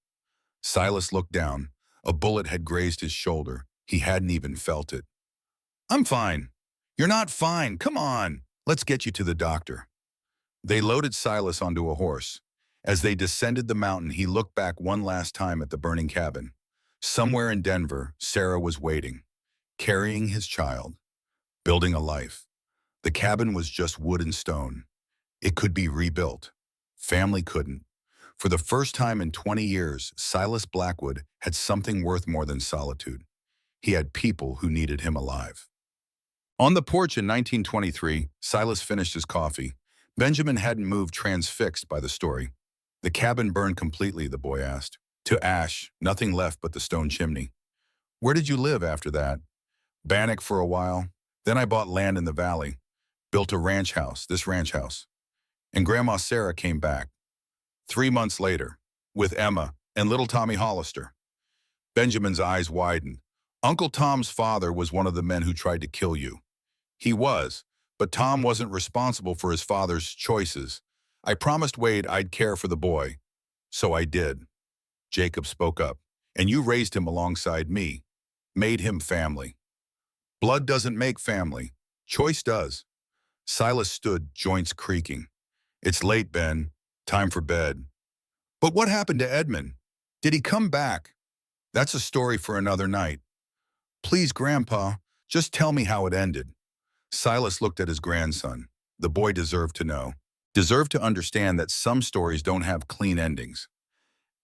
Silas looked down. A bullet had grazed his shoulder. He hadn't even felt it. I'm fine. You're not fine. Come on. Let's get you to the doctor. They loaded Silas onto a horse. As they descended the mountain, he looked back one last time at the burning cabin. Somewhere in Denver, Sarah was waiting, carrying his child, building a life. The cabin was just wood and stone. It could be rebuilt. Family couldn't. For the first time in 20 years, Silas Blackwood had something worth more than solitude. He had people who needed him alive. On the porch in 1923, Silas finished his coffee. Benjamin hadn't moved, transfixed by the story. The cabin burned completely, the boy asked. To ash, nothing left but the stone chimney. Where did you live after that? Bannock for a while. Then I bought land in the valley. built a ranch house, this ranch house. And Grandma Sarah came back 3 months later with Emma and little Tommy Hollister. Benjamin's eyes widened. Uncle Tom's father was one of the men who tried to kill you. He was, but Tom wasn't responsible for his father's choices. I promised Wade I'd care for the boy, so I did. Jacob spoke up. And you raised him alongside me, made him family. Blood doesn't make family. Choice does. Silas stood, joints creaking. It's late, Ben. Time for bed. But what happened to Edmund? Did he come back? That's a story for another night. Please, Grandpa, just tell me how it ended. Silas looked at his grandson. The boy deserved to know. Deserved to understand that some stories don't have clean endings.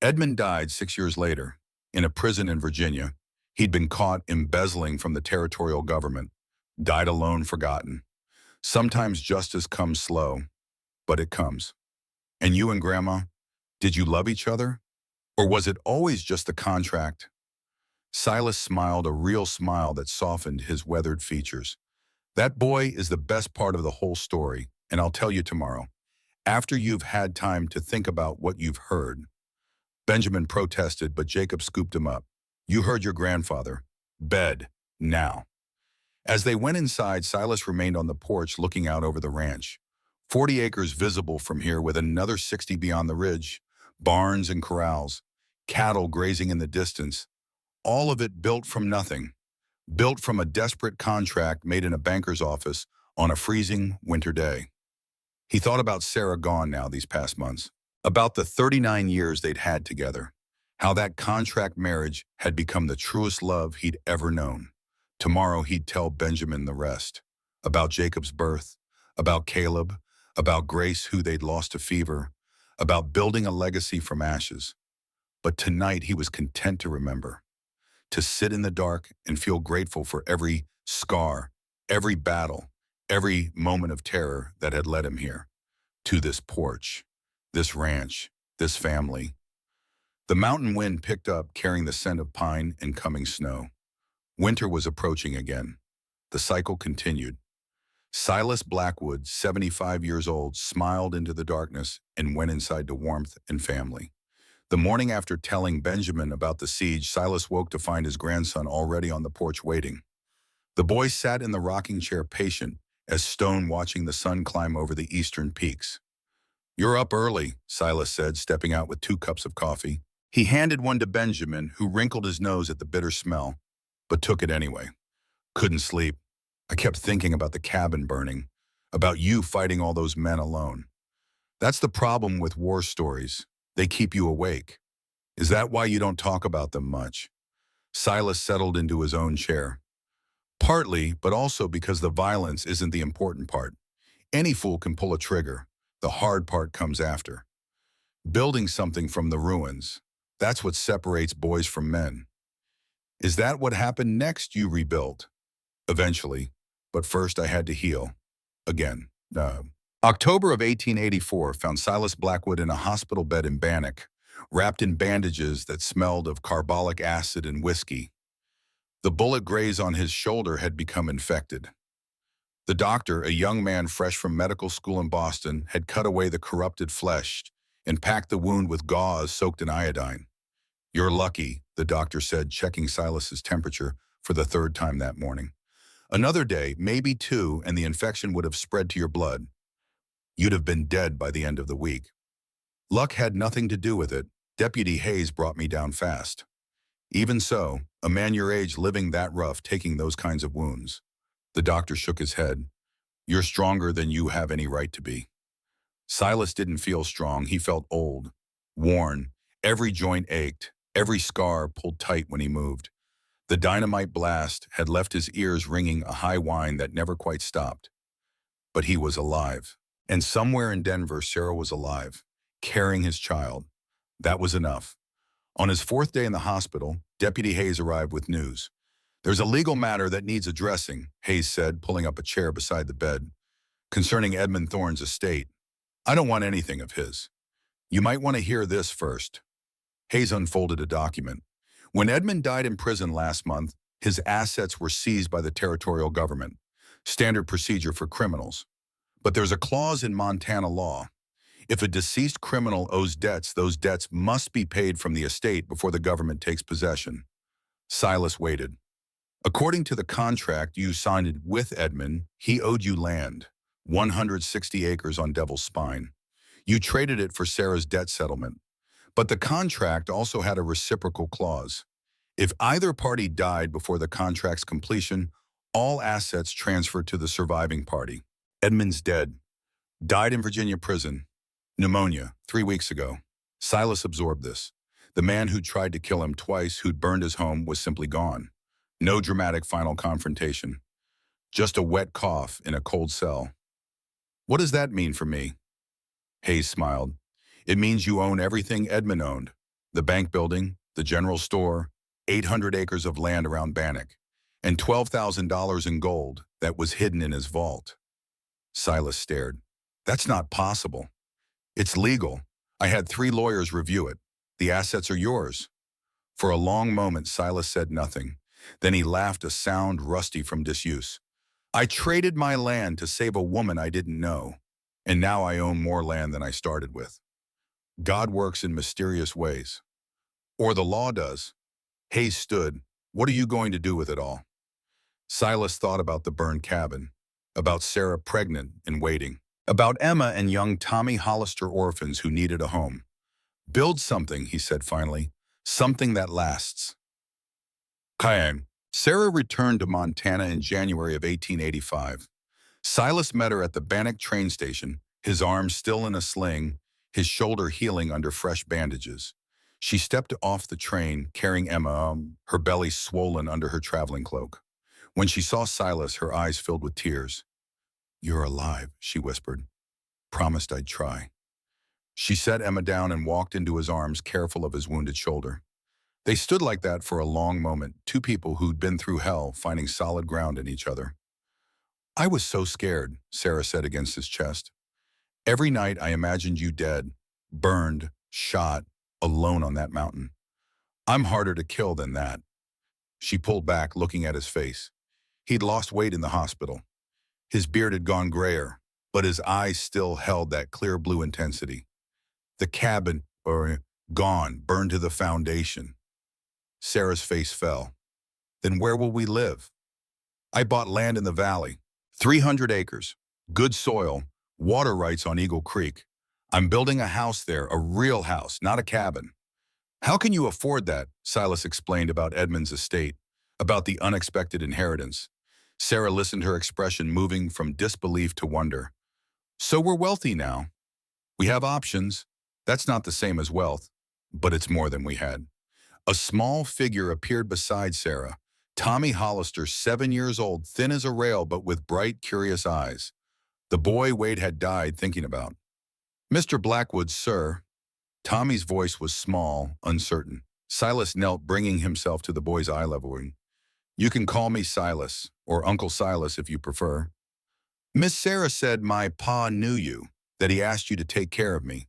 Edmund died 6 years later, in a prison in Virginia. He'd been caught embezzling from the territorial government. Died alone, forgotten. Sometimes justice comes slow, but it comes. And you and Grandma, did you love each other? Or was it always just a contract? Silas smiled, a real smile that softened his weathered features. That boy is the best part of the whole story, and I'll tell you tomorrow, after you've had time to think about what you've heard. Benjamin protested, but Jacob scooped him up. You heard your grandfather. Bed, now. As they went inside, Silas remained on the porch looking out over the ranch. 40 acres visible from here with another 60 beyond the ridge. Barns and corrals. Cattle grazing in the distance. All of it built from nothing. Built from a desperate contract made in a banker's office on a freezing winter day. He thought about Sarah, gone now these past months. About the 39 years they'd had together. How that contract marriage had become the truest love he'd ever known. Tomorrow he'd tell Benjamin the rest. About Jacob's birth. About Caleb. About Grace, who they'd lost to fever. About building a legacy from ashes. But tonight he was content to remember. To sit in the dark and feel grateful for every scar, every battle, every moment of terror that had led him here. To this porch, this ranch, this family. The mountain wind picked up, carrying the scent of pine and coming snow. Winter was approaching again. The cycle continued. Silas Blackwood, 75 years old, smiled into the darkness and went inside to warmth and family. The morning after telling Benjamin about the siege, Silas woke to find his grandson already on the porch waiting. The boy sat in the rocking chair, patient as stone, watching the sun climb over the eastern peaks. You're up early, Silas said, stepping out with 2 cups of coffee. He handed one to Benjamin, who wrinkled his nose at the bitter smell, but took it anyway. Couldn't sleep. I kept thinking about the cabin burning, about you fighting all those men alone. That's the problem with war stories. They keep you awake. Is that why you don't talk about them much? Silas settled into his own chair. Partly, but also because the violence isn't the important part. Any fool can pull a trigger. The hard part comes after. Building something from the ruins. That's what separates boys from men. Is that what happened next? You rebuilt? Eventually. But first I had to heal. Again. October of 1884 found Silas Blackwood in a hospital bed in Bannock, wrapped in bandages that smelled of carbolic acid and whiskey. The bullet graze on his shoulder had become infected. The doctor, a young man fresh from medical school in Boston, had cut away the corrupted flesh and packed the wound with gauze soaked in iodine. You're lucky, the doctor said, checking Silas's temperature for the 3rd time that morning. Another day, maybe 2, and the infection would have spread to your blood. You'd have been dead by the end of the week. Luck had nothing to do with it. Deputy Hayes brought me down fast. Even so, a man your age living that rough, taking those kinds of wounds. The doctor shook his head. You're stronger than you have any right to be. Silas didn't feel strong. He felt old, worn. Every joint ached. Every scar pulled tight when he moved. The dynamite blast had left his ears ringing a high whine that never quite stopped. But he was alive. And somewhere in Denver, Sarah was alive, carrying his child. That was enough. On his 4th day in the hospital, Deputy Hayes arrived with news. There's a legal matter that needs addressing, Hayes said, pulling up a chair beside the bed, concerning Edmund Thorne's estate. I don't want anything of his. You might want to hear this first. Hayes unfolded a document. When Edmund died in prison last month, his assets were seized by the territorial government. Standard procedure for criminals. But there's a clause in Montana law. If a deceased criminal owes debts, those debts must be paid from the estate before the government takes possession. Silas waited. According to the contract you signed with Edmund, he owed you land, 160 acres on Devil's Spine. You traded it for Sarah's debt settlement. But the contract also had a reciprocal clause. If either party died before the contract's completion, all assets transferred to the surviving party. Edmund's dead. Died in Virginia prison. Pneumonia, 3 weeks ago. Silas absorbed this. The man who'd tried to kill him twice, who'd burned his home, was simply gone. No dramatic final confrontation. Just a wet cough in a cold cell. What does that mean for me? Hayes smiled. It means you own everything Edmund owned. The bank building, the general store, 800 acres of land around Bannock, and $12,000 in gold that was hidden in his vault. Silas stared. That's not possible. It's legal. I had 3 lawyers review it. The assets are yours. For a long moment, Silas said nothing. Then he laughed, a sound rusty from disuse. I traded my land to save a woman I didn't know, and now I own more land than I started with. God works in mysterious ways. Or the law does. Hayes stood. What are you going to do with it all? Silas thought about the burned cabin, about Sarah pregnant and waiting, about Emma and young Tommy Hollister orphans who needed a home. Build something, he said finally, something that lasts. Cayenne. Sarah returned to Montana in January of 1885. Silas met her at the Bannock train station, his arm still in a sling, his shoulder healing under fresh bandages. She stepped off the train, carrying Emma, her belly swollen under her traveling cloak. When she saw Silas, her eyes filled with tears. You're alive, she whispered. Promised I'd try. She set Emma down and walked into his arms, careful of his wounded shoulder. They stood like that for a long moment, 2 people who'd been through hell, finding solid ground in each other. I was so scared, Sarah said against his chest. Every night I imagined you dead, burned, shot, alone on that mountain. I'm harder to kill than that. She pulled back, looking at his face. He'd lost weight in the hospital. His beard had gone grayer, but his eyes still held that clear blue intensity. The cabin, gone, burned to the foundation. Sarah's face fell. Then where will we live? I bought land in the valley, 300 acres, good soil, water rights on Eagle Creek. I'm building a house there, a real house, not a cabin. How can you afford that? Silas explained about Edmund's estate, about the unexpected inheritance. Sarah listened, her expression moving from disbelief to wonder. So we're wealthy now. We have options. That's not the same as wealth, but it's more than we had. A small figure appeared beside Sarah. Tommy Hollister, 7 years old, thin as a rail but with bright, curious eyes. The boy Wade had died thinking about. Mr. Blackwood, sir. Tommy's voice was small, uncertain. Silas knelt, bringing himself to the boy's eye level. You can call me Silas, or Uncle Silas if you prefer. Miss Sarah said my pa knew you, that he asked you to take care of me.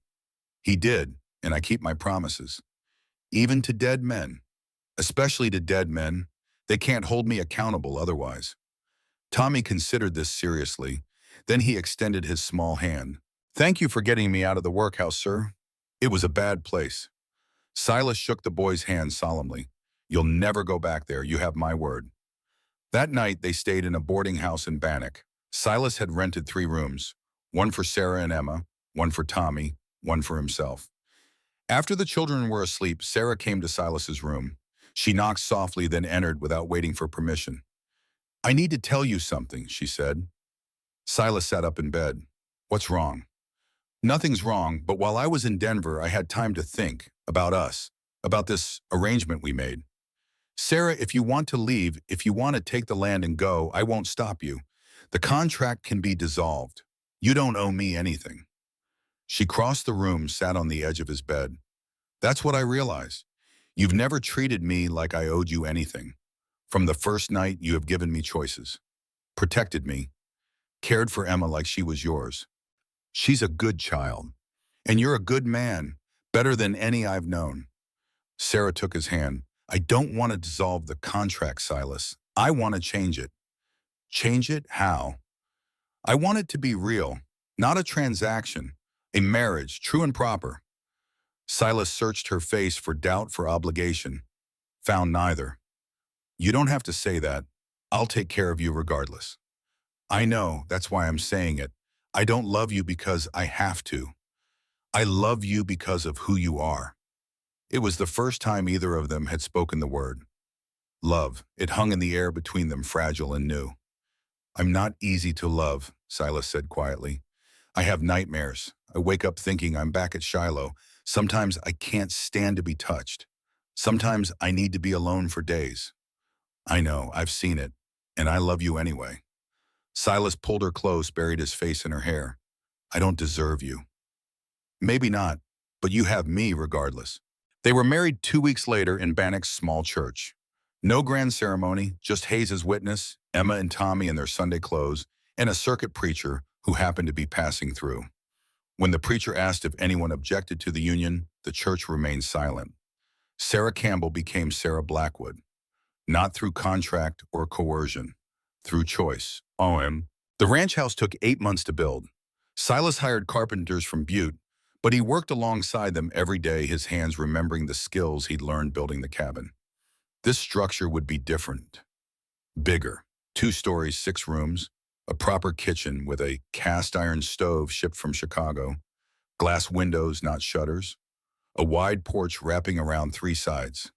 He did, and I keep my promises. Even to dead men, especially to dead men, they can't hold me accountable otherwise. Tommy considered this seriously. Then he extended his small hand. Thank you for getting me out of the workhouse, sir. It was a bad place. Silas shook the boy's hand solemnly. You'll never go back there, you have my word. That night, they stayed in a boarding house in Bannock. Silas had rented 3 rooms, one for Sarah and Emma, one for Tommy, one for himself. After the children were asleep, Sarah came to Silas's room. She knocked softly, then entered without waiting for permission. I need to tell you something, she said. Silas sat up in bed. What's wrong? Nothing's wrong, but while I was in Denver, I had time to think about us, about this arrangement we made. Sarah, if you want to leave, if you want to take the land and go, I won't stop you. The contract can be dissolved. You don't owe me anything. She crossed the room, sat on the edge of his bed. That's what I realized. You've never treated me like I owed you anything. From the first night, you have given me choices, protected me, cared for Emma like she was yours. She's a good child, and you're a good man, better than any I've known. Sarah took his hand. I don't want to dissolve the contract, Silas. I want to change it. Change it? How? I want it to be real, not a transaction, a marriage, true and proper. Silas searched her face for doubt, for obligation, found neither. You don't have to say that. I'll take care of you regardless. I know, that's why I'm saying it. I don't love you because I have to. I love you because of who you are. It was the first time either of them had spoken the word. Love. It hung in the air between them, fragile and new. I'm not easy to love, Silas said quietly. I have nightmares. I wake up thinking I'm back at Shiloh. Sometimes I can't stand to be touched. Sometimes I need to be alone for days. I know, I've seen it. And I love you anyway. Silas pulled her close, buried his face in her hair. I don't deserve you. Maybe not, but you have me regardless. They were married 2 weeks later in Bannock's small church. No grand ceremony, just Hayes' witness, Emma and Tommy in their Sunday clothes, and a circuit preacher who happened to be passing through. When the preacher asked if anyone objected to the union, the church remained silent. Sarah Campbell became Sarah Blackwood, not through contract or coercion, through choice. The ranch house took 8 months to build. Silas hired carpenters from Butte, but he worked alongside them every day, his hands remembering the skills he'd learned building the cabin. This structure would be different. Bigger. 2 stories, 6 rooms, a proper kitchen with a cast iron stove shipped from Chicago, glass windows, not shutters, a wide porch wrapping around 3 sides,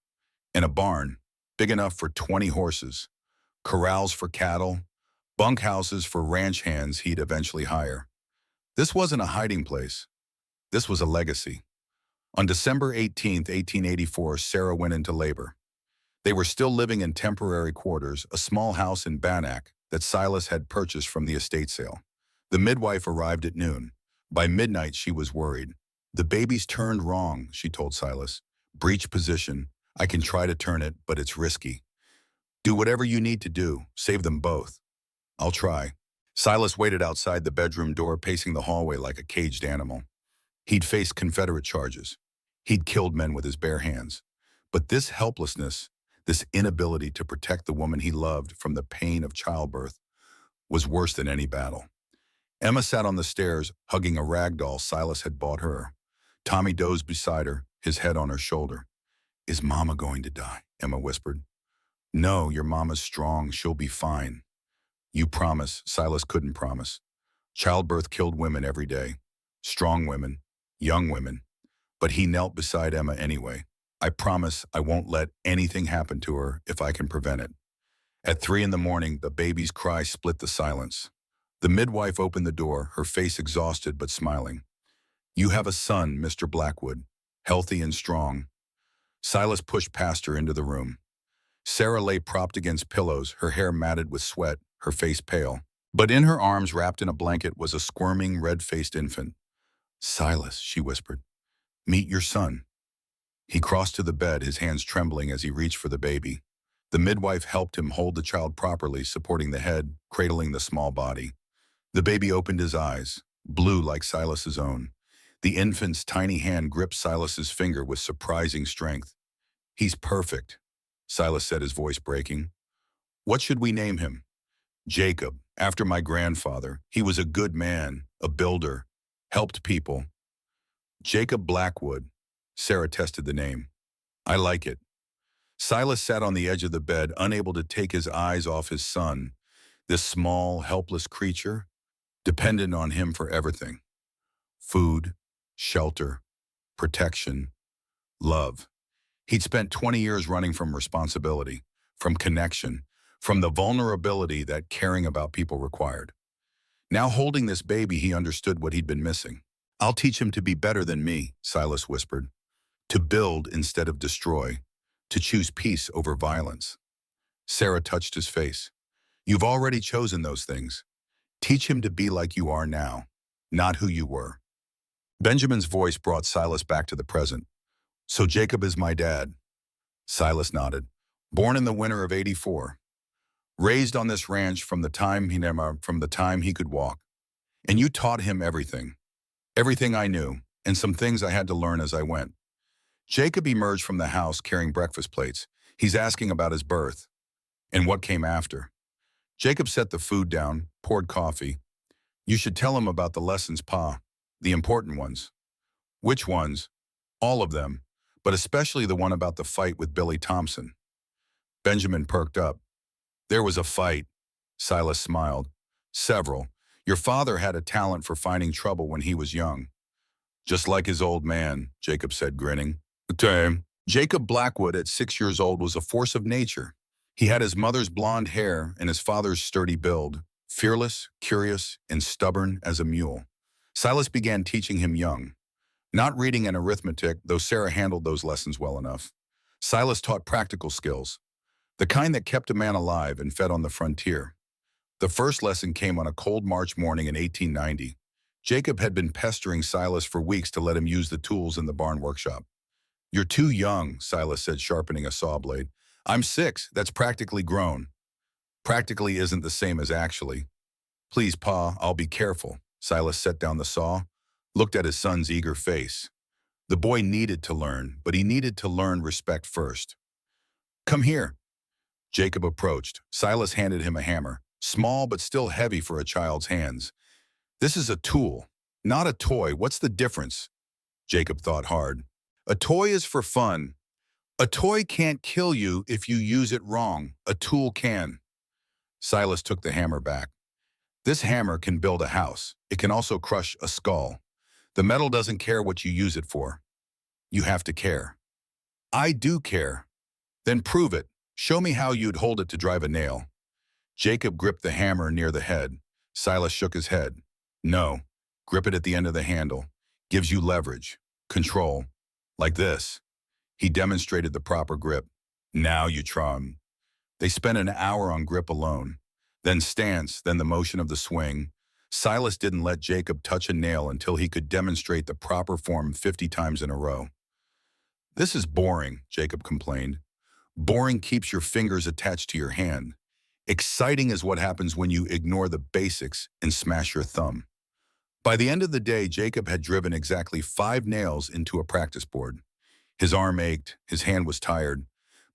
and a barn big enough for 20 horses, corrals for cattle, bunkhouses for ranch hands he'd eventually hire. This wasn't a hiding place. This was a legacy. On December 18, 1884, Sarah went into labor. They were still living in temporary quarters, a small house in Bannock that Silas had purchased from the estate sale. The midwife arrived at noon. By midnight, she was worried. The baby's turned wrong, she told Silas. Breech position. I can try to turn it, but it's risky. Do whatever you need to do. Save them both. I'll try. Silas waited outside the bedroom door, pacing the hallway like a caged animal. He'd faced Confederate charges. He'd killed men with his bare hands. But this helplessness, this inability to protect the woman he loved from the pain of childbirth, was worse than any battle. Emma sat on the stairs, hugging a rag doll Silas had bought her. Tommy dozed beside her, his head on her shoulder. Is Mama going to die? Emma whispered. No, your Mama's strong. She'll be fine. You promise. Silas couldn't promise. Childbirth killed women every day. Strong women, young women. But he knelt beside Emma anyway. I promise I won't let anything happen to her if I can prevent it. At 3 a.m, the baby's cry split the silence. The midwife opened the door, her face exhausted but smiling. You have a son, Mr. Blackwood, healthy and strong. Silas pushed past her into the room. Sarah lay propped against pillows, her hair matted with sweat, her face pale. But in her arms, wrapped in a blanket, was a squirming, red-faced infant. Silas, she whispered, meet your son. He crossed to the bed, his hands trembling as he reached for the baby. The midwife helped him hold the child properly, supporting the head, cradling the small body. The baby opened his eyes, blue like Silas's own. The infant's tiny hand gripped Silas's finger with surprising strength. He's perfect, Silas said, his voice breaking. What should we name him? Jacob, after my grandfather. He was a good man, a builder, helped people. Jacob Blackwood. Sarah tested the name. I like it. Silas sat on the edge of the bed, unable to take his eyes off his son, this small, helpless creature, dependent on him for everything. Food, shelter, protection, love. He'd spent 20 years running from responsibility, from connection, from the vulnerability that caring about people required. Now holding this baby, he understood what he'd been missing. I'll teach him to be better than me, Silas whispered. To build instead of destroy, to choose peace over violence. Sarah touched his face. You've already chosen those things. Teach him to be like you are now, not who you were. Benjamin's voice brought Silas back to the present. So Jacob is my dad. Silas nodded. Born in the winter of '84. Raised on this ranch from the time he could walk. And you taught him everything. Everything I knew, and some things I had to learn as I went. Jacob emerged from the house carrying breakfast plates. He's asking about his birth and what came after. Jacob set the food down, poured coffee. You should tell him about the lessons, Pa. The important ones. Which ones? All of them, but especially the one about the fight with Billy Thompson. Benjamin perked up. There was a fight. Silas smiled. Several. Your father had a talent for finding trouble when he was young. Just like his old man, Jacob said, grinning. Okay. Jacob Blackwood at 6 years old was a force of nature. He had his mother's blonde hair and his father's sturdy build, fearless, curious, and stubborn as a mule. Silas began teaching him young. Not reading and arithmetic, though Sarah handled those lessons well enough. Silas taught practical skills, the kind that kept a man alive and fed on the frontier. The first lesson came on a cold March morning in 1890. Jacob had been pestering Silas for weeks to let him use the tools in the barn workshop. You're too young, Silas said, sharpening a saw blade. I'm 6, that's practically grown. Practically isn't the same as actually. Please, Pa, I'll be careful. Silas set down the saw, looked at his son's eager face. The boy needed to learn, but he needed to learn respect first. Come here. Jacob approached. Silas handed him a hammer, small but still heavy for a child's hands. This is a tool, not a toy. What's the difference? Jacob thought hard. A toy is for fun. A toy can't kill you if you use it wrong. A tool can. Silas took the hammer back. This hammer can build a house. It can also crush a skull. The metal doesn't care what you use it for. You have to care. I do care. Then prove it. Show me how you'd hold it to drive a nail. Jacob gripped the hammer near the head. Silas shook his head. No. Grip it at the end of the handle. Gives you leverage. Control. Like this. He demonstrated the proper grip. Now you try 'em. They spent an hour on grip alone. Then stance, then the motion of the swing. Silas didn't let Jacob touch a nail until he could demonstrate the proper form 50 times in a row. This is boring, Jacob complained. Boring keeps your fingers attached to your hand. Exciting is what happens when you ignore the basics and smash your thumb. By the end of the day, Jacob had driven exactly 5 nails into a practice board. His arm ached, his hand was tired,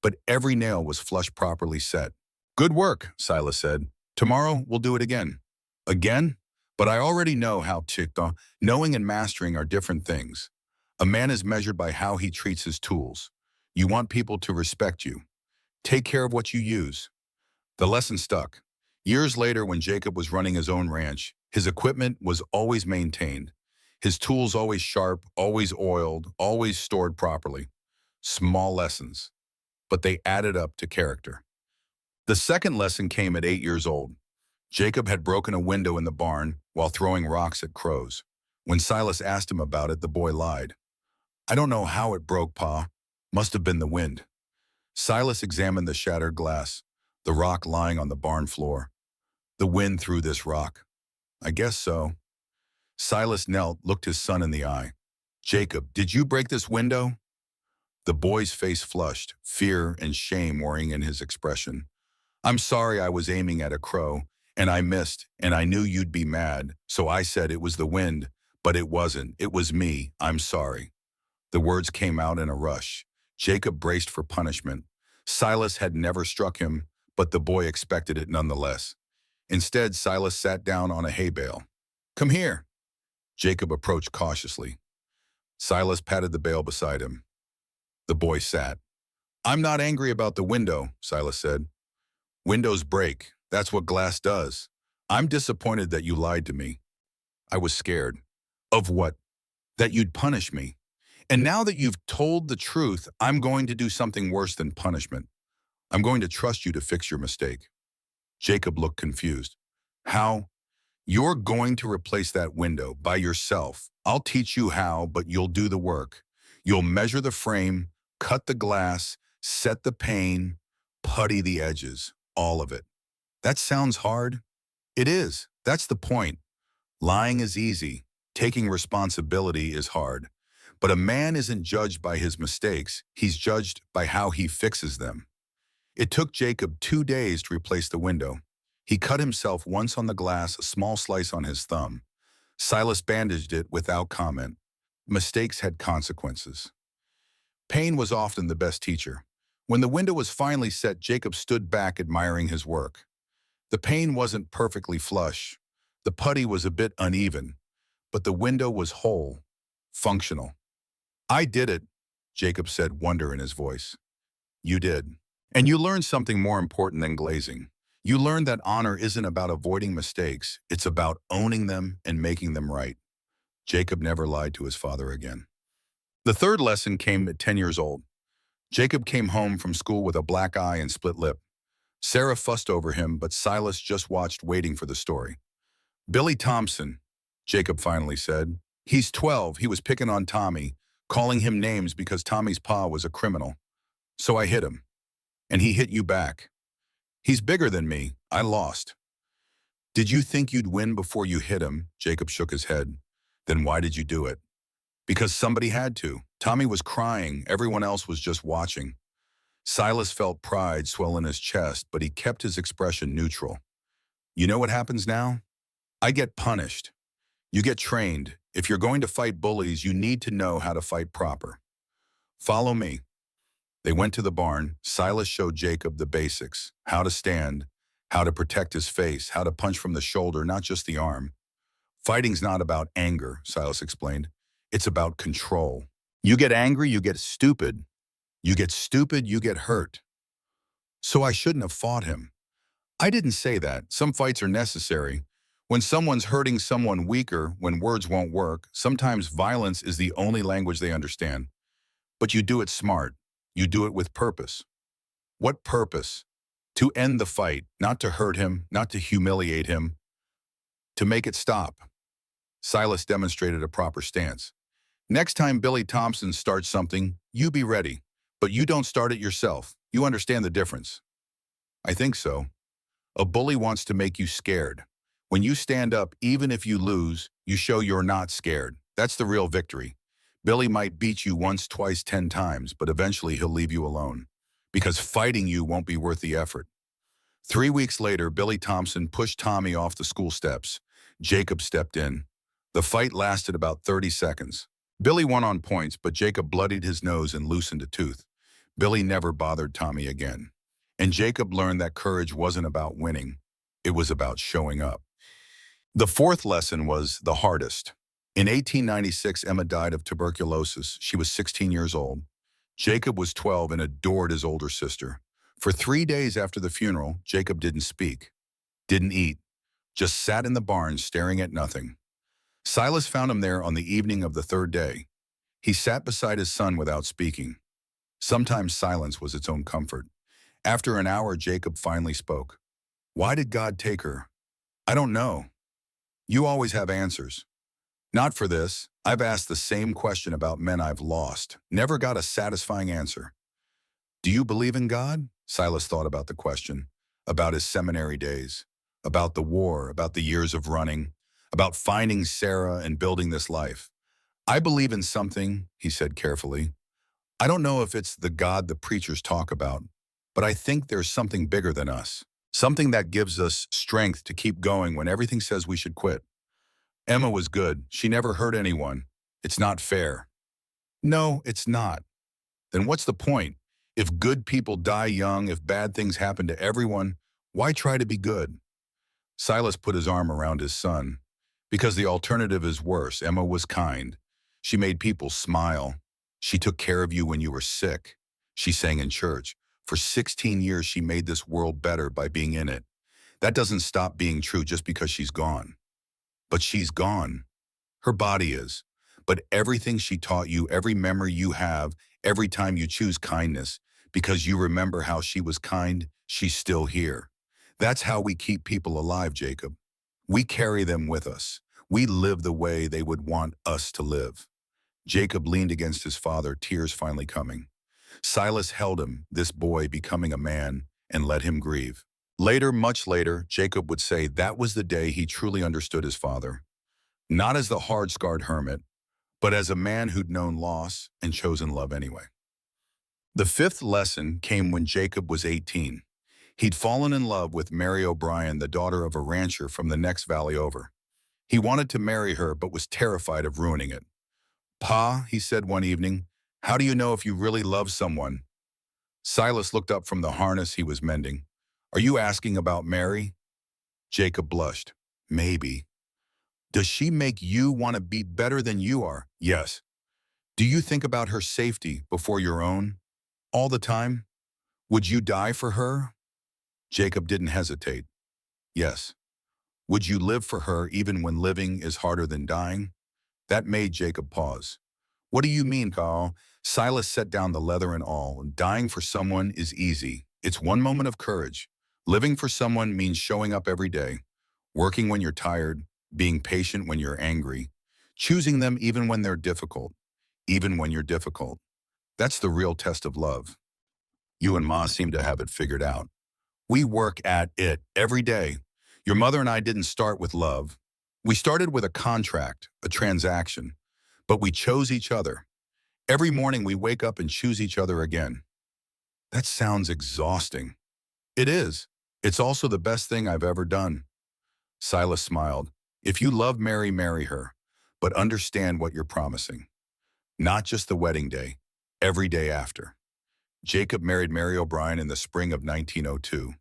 but every nail was flush properly set. Good work, Silas said. Tomorrow we'll do it again. Again? But I already know how to. Knowing and mastering are different things. A man is measured by how he treats his tools. You want people to respect you. Take care of what you use. The lesson stuck. Years later, when Jacob was running his own ranch, his equipment was always maintained. His tools always sharp, always oiled, always stored properly. Small lessons, but they added up to character. The second lesson came at 8 years old. Jacob had broken a window in the barn while throwing rocks at crows. When Silas asked him about it, the boy lied. I don't know how it broke, Pa. Must have been the wind. Silas examined the shattered glass, the rock lying on the barn floor. The wind threw this rock. I guess so. Silas knelt, looked his son in the eye. Jacob, did you break this window? The boy's face flushed, fear and shame worrying in his expression. I'm sorry, I was aiming at a crow, and I missed, and I knew you'd be mad, so I said it was the wind, but it wasn't. It was me. I'm sorry. The words came out in a rush. Jacob braced for punishment. Silas had never struck him, but the boy expected it nonetheless. Instead, Silas sat down on a hay bale. Come here. Jacob approached cautiously. Silas patted the bale beside him. The boy sat. I'm not angry about the window, Silas said. Windows break. That's what glass does. I'm disappointed that you lied to me. I was scared. Of what? That you'd punish me. And now that you've told the truth, I'm going to do something worse than punishment. I'm going to trust you to fix your mistake. Jacob looked confused. How? You're going to replace that window by yourself. I'll teach you how, but you'll do the work. You'll measure the frame, cut the glass, set the pane, putty the edges, all of it. That sounds hard. It is. That's the point. Lying is easy. Taking responsibility is hard. But a man isn't judged by his mistakes. He's judged by how he fixes them. It took Jacob 2 days to replace the window. He cut himself once on the glass, a small slice on his thumb. Silas bandaged it without comment. Mistakes had consequences. Pain was often the best teacher. When the window was finally set, Jacob stood back admiring his work. The pane wasn't perfectly flush. The putty was a bit uneven, but the window was whole, functional. I did it, Jacob said, wonder in his voice. You did. And you learned something more important than glazing. You learned that honor isn't about avoiding mistakes, it's about owning them and making them right. Jacob never lied to his father again. The third lesson came at 10 years old. Jacob came home from school with a black eye and split lip. Sarah fussed over him, but Silas just watched, waiting for the story. Billy Thompson, Jacob finally said. He's 12. He was picking on Tommy, calling him names because Tommy's pa was a criminal. So I hit him. And he hit you back. He's bigger than me. I lost. Did you think you'd win before you hit him? Jacob shook his head. Then why did you do it? Because somebody had to. Tommy was crying. Everyone else was just watching. Silas felt pride swell in his chest, but he kept his expression neutral. You know what happens now? I get punished. You get trained. If you're going to fight bullies, you need to know how to fight proper. Follow me. They went to the barn. Silas showed Jacob the basics: how to stand, how to protect his face, how to punch from the shoulder, not just the arm. Fighting's not about anger, Silas explained. It's about control. You get angry, you get stupid. You get stupid, you get hurt. So I shouldn't have fought him. I didn't say that. Some fights are necessary. When someone's hurting someone weaker, when words won't work, sometimes violence is the only language they understand. But you do it smart. You do it with purpose. What purpose? To end the fight, not to hurt him, not to humiliate him, to make it stop. Silas demonstrated a proper stance. Next time Billy Thompson starts something, you be ready. But you don't start it yourself. You understand the difference. I think so. A bully wants to make you scared. When you stand up, even if you lose, you show you're not scared. That's the real victory. Billy might beat you once, twice, 10 times, but eventually he'll leave you alone. Because fighting you won't be worth the effort. 3 weeks later, Billy Thompson pushed Tommy off the school steps. Jacob stepped in. The fight lasted about 30 seconds. Billy won on points, but Jacob bloodied his nose and loosened a tooth. Billy never bothered Tommy again. And Jacob learned that courage wasn't about winning. It was about showing up. The fourth lesson was the hardest. In 1896, Emma died of tuberculosis. She was 16 years old. Jacob was 12 and adored his older sister. For 3 days after the funeral, Jacob didn't speak, didn't eat, just sat in the barn staring at nothing. Silas found him there on the evening of the third day. He sat beside his son without speaking. Sometimes silence was its own comfort. After an hour, Jacob finally spoke. Why did God take her? I don't know. You always have answers. Not for this. I've asked the same question about men I've lost. Never got a satisfying answer. Do you believe in God? Silas thought about the question, about his seminary days, about the war, about the years of running, about finding Sarah and building this life. I believe in something, he said carefully. I don't know if it's the God the preachers talk about, but I think there's something bigger than us. Something that gives us strength to keep going when everything says we should quit. Emma was good. She never hurt anyone. It's not fair. No, it's not. Then what's the point? If good people die young, if bad things happen to everyone, why try to be good? Silas put his arm around his son. Because the alternative is worse. Emma was kind. She made people smile. She took care of you when you were sick. She sang in church. For 16 years, she made this world better by being in it. That doesn't stop being true just because she's gone. But she's gone. Her body is. But everything she taught you, every memory you have, every time you choose kindness, because you remember how she was kind, she's still here. That's how we keep people alive, Jacob. We carry them with us. We live the way they would want us to live. Jacob leaned against his father, tears finally coming. Silas held him, this boy becoming a man, and let him grieve. Later, much later, Jacob would say that was the day he truly understood his father. Not as the hard-scarred hermit, but as a man who'd known loss and chosen love anyway. The fifth lesson came when Jacob was 18. He'd fallen in love with Mary O'Brien, the daughter of a rancher from the next valley over. He wanted to marry her, but was terrified of ruining it. Pa, he said one evening, how do you know if you really love someone? Silas looked up from the harness he was mending. Are you asking about Mary? Jacob blushed. Maybe. Does she make you want to be better than you are? Yes. Do you think about her safety before your own? All the time? Would you die for her? Jacob didn't hesitate. Yes. Would you live for her even when living is harder than dying? That made Jacob pause. What do you mean, Carl? Silas set down the leather and all. Dying for someone is easy. It's one moment of courage. Living for someone means showing up every day, working when you're tired, being patient when you're angry, choosing them even when they're difficult, even when you're difficult. That's the real test of love. You and Ma seem to have it figured out. We work at it every day. Your mother and I didn't start with love. We started with a contract, a transaction, but we chose each other. Every morning we wake up and choose each other again. That sounds exhausting. It is. It's also the best thing I've ever done. Silas smiled. If you love Mary, marry her, but understand what you're promising. Not just the wedding day, every day after. Jacob married Mary O'Brien in the spring of 1902.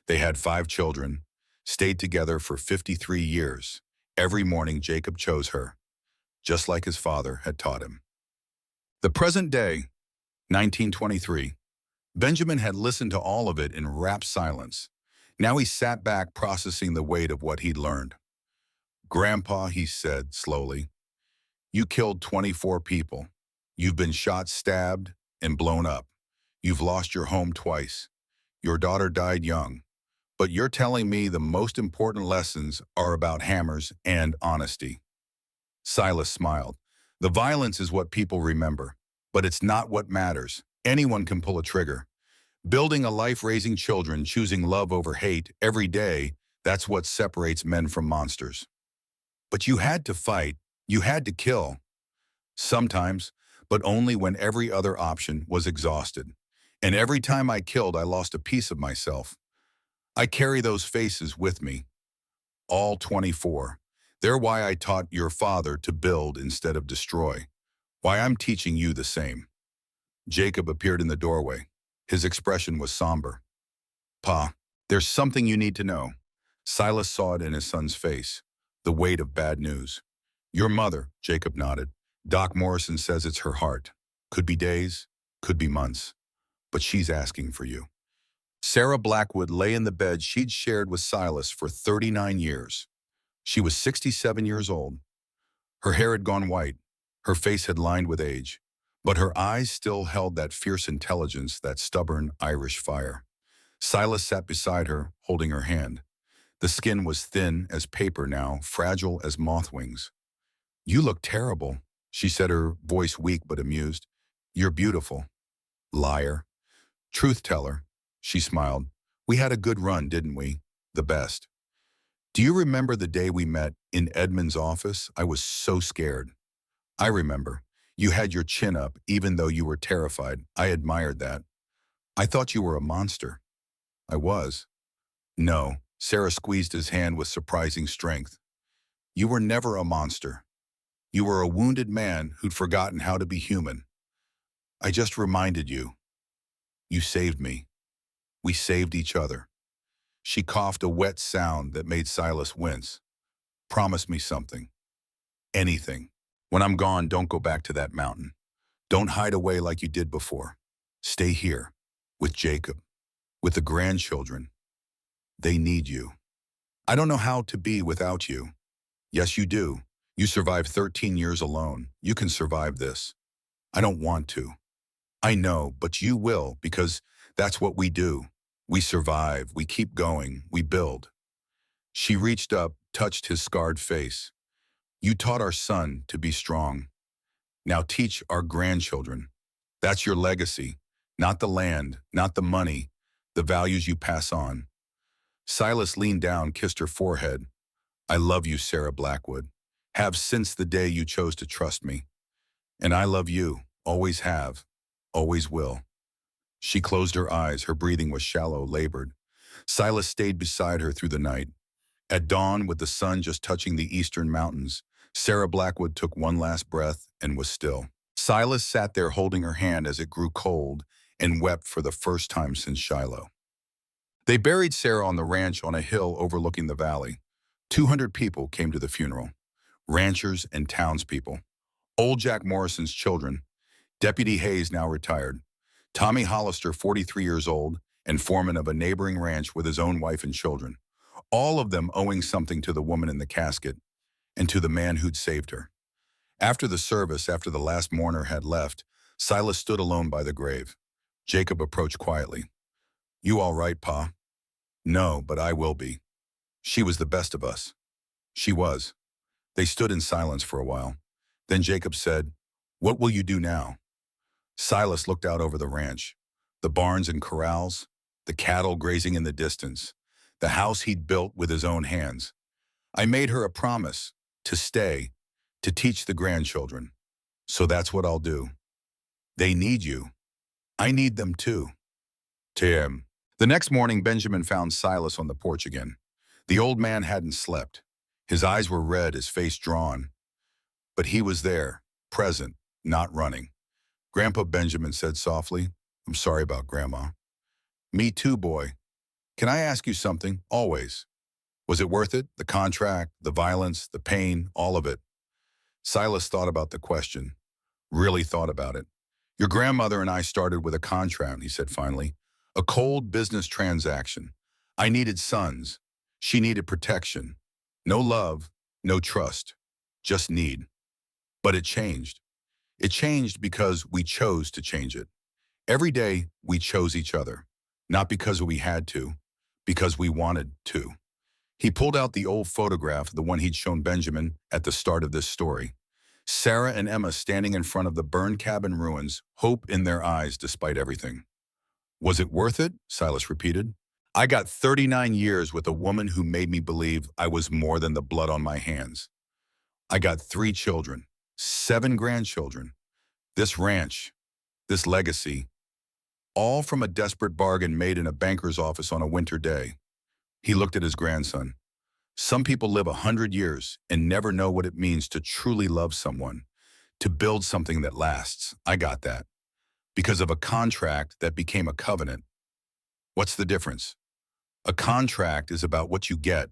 They had 5 children, stayed together for 53 years. Every morning Jacob chose her, just like his father had taught him. The present day, 1923. Benjamin had listened to all of it in rapt silence. Now he sat back processing the weight of what he'd learned. Grandpa, he said slowly, you killed 24 people. You've been shot, stabbed, and blown up. You've lost your home twice. Your daughter died young. But you're telling me the most important lessons are about hammers and honesty. Silas smiled. The violence is what people remember, but it's not what matters. Anyone can pull a trigger. Building a life, raising children, choosing love over hate every day, that's what separates men from monsters. But you had to fight. You had to kill. Sometimes, but only when every other option was exhausted. And every time I killed, I lost a piece of myself. I carry those faces with me. All 24. They're why I taught your father to build instead of destroy. Why I'm teaching you the same. Jacob appeared in the doorway. His expression was somber. Pa, there's something you need to know. Silas saw it in his son's face. The weight of bad news. Your mother, Jacob nodded. Doc Morrison says it's her heart. Could be days, could be months. But she's asking for you. Sarah Blackwood lay in the bed she'd shared with Silas for 39 years. She was 67 years old. Her hair had gone white. Her face had lined with age. But her eyes still held that fierce intelligence, that stubborn Irish fire. Silas sat beside her, holding her hand. The skin was thin as paper now, fragile as moth wings. You look terrible, she said, her voice weak but amused. You're beautiful. Liar. Truth teller. She smiled. We had a good run, didn't we? The best. Do you remember the day we met in Edmund's office? I was so scared. I remember. You had your chin up, even though you were terrified. I admired that. I thought you were a monster. I was. No. Sarah squeezed his hand with surprising strength. You were never a monster. You were a wounded man who'd forgotten how to be human. I just reminded you. You saved me. We saved each other. She coughed a wet sound that made Silas wince. Promise me something. Anything. When I'm gone, don't go back to that mountain. Don't hide away like you did before. Stay here, with Jacob, with the grandchildren. They need you. I don't know how to be without you. Yes, you do. You survived 13 years alone. You can survive this. I don't want to. I know, but you will, because that's what we do. We survive, we keep going, we build. She reached up, touched his scarred face. You taught our son to be strong. Now teach our grandchildren. That's your legacy, not the land, not the money, the values you pass on. Silas leaned down, kissed her forehead. I love you, Sarah Blackwood. Have since the day you chose to trust me. And I love you, always have, always will. She closed her eyes, her breathing was shallow, labored. Silas stayed beside her through the night. At dawn, with the sun just touching the eastern mountains, Sarah Blackwood took one last breath and was still. Silas sat there holding her hand as it grew cold and wept for the first time since Shiloh. They buried Sarah on the ranch on a hill overlooking the valley. 200 people came to the funeral. ranchers, and townspeople. Old Jack Morrison's children, Deputy Hayes, now retired, Tommy Hollister, 43 years old, and foreman of a neighboring ranch with his own wife and children, all of them owing something to the woman in the casket and to the man who'd saved her. After the service, after the last mourner had left, Silas stood alone by the grave. Jacob approached quietly. "You all right, Pa?" "No, but I will be. She was the best of us." She was. They stood in silence for a while. Then Jacob said, "What will you do now?" Silas looked out over the ranch, the barns and corrals, the cattle grazing in the distance, the house he'd built with his own hands. "I made her a promise to stay, to teach the grandchildren. So that's what I'll do. They need you. I need them too." Tim. The next morning, Benjamin found Silas on the porch again. The old man hadn't slept. His eyes were red, his face drawn. But he was there, present, not running. "Grandpa," Benjamin said softly, "I'm sorry about Grandma." "Me too, boy. Can I ask you something? Always. Was it worth it? The contract, the violence, the pain, all of it?" Silas thought about the question, really thought about it. "Your grandmother and I started with a contract," he said finally. "A cold business transaction. I needed sons. She needed protection. No love, no trust, just need. But it changed. It changed because we chose to change it. Every day, we chose each other. Not because we had to, because we wanted to." He pulled out the old photograph, the one he'd shown Benjamin at the start of this story. Sarah and Emma standing in front of the burned cabin ruins, hope in their eyes despite everything. "Was it worth it?" Silas repeated. "I got 39 years with a woman who made me believe I was more than the blood on my hands. I got 3 children, 7 grandchildren, this ranch, this legacy, all from a desperate bargain made in a banker's office on a winter day." He looked at his grandson. "Some people live 100 years and never know what it means to truly love someone, to build something that lasts. I got that. Because of a contract that became a covenant. What's the difference? A contract is about what you get.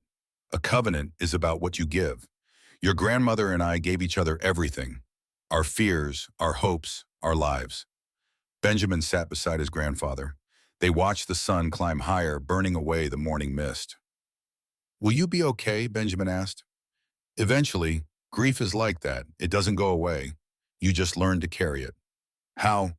A covenant is about what you give. Your grandmother and I gave each other everything. Our fears, our hopes, our lives." Benjamin sat beside his grandfather. They watched the sun climb higher, burning away the morning mist. "Will you be okay?" Benjamin asked. "Eventually, grief is like that. It doesn't go away. You just learn to carry it." "How?"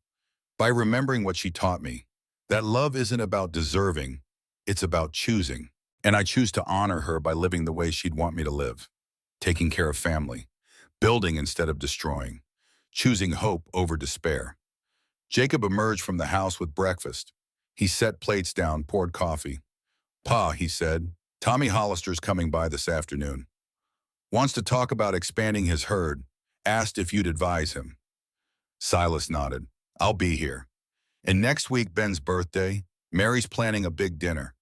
"By remembering what she taught me. That love isn't about deserving. It's about choosing. And I choose to honor her by living the way she'd want me to live. Taking care of family. Building instead of destroying. Choosing hope over despair." Jacob emerged from the house with breakfast. He set plates down, poured coffee. "Pa," he said, "Tommy Hollister's coming by this afternoon. Wants to talk about expanding his herd. Asked if you'd advise him." Silas nodded. "I'll be here. And next week, Ben's birthday. Mary's planning a big dinner.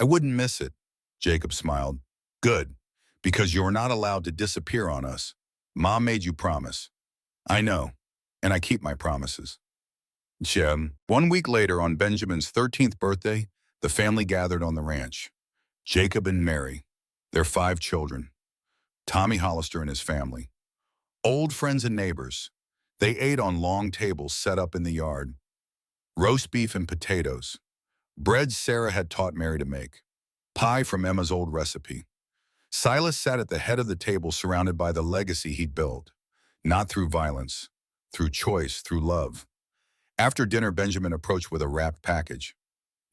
I wouldn't miss it." Jacob smiled. "Good, because you're not allowed to disappear on us. Mom made you promise." "I know, and I keep my promises." Jim. 1 week later, on Benjamin's 13th birthday, the family gathered on the ranch. Jacob and Mary, their 5 children, Tommy Hollister and his family, old friends and neighbors. They ate on long tables set up in the yard. Roast beef and potatoes, bread Sarah had taught Mary to make, pie from Emma's old recipe. Silas sat at the head of the table surrounded by the legacy he'd built, not through violence, through choice, through love. After dinner, Benjamin approached with a wrapped package.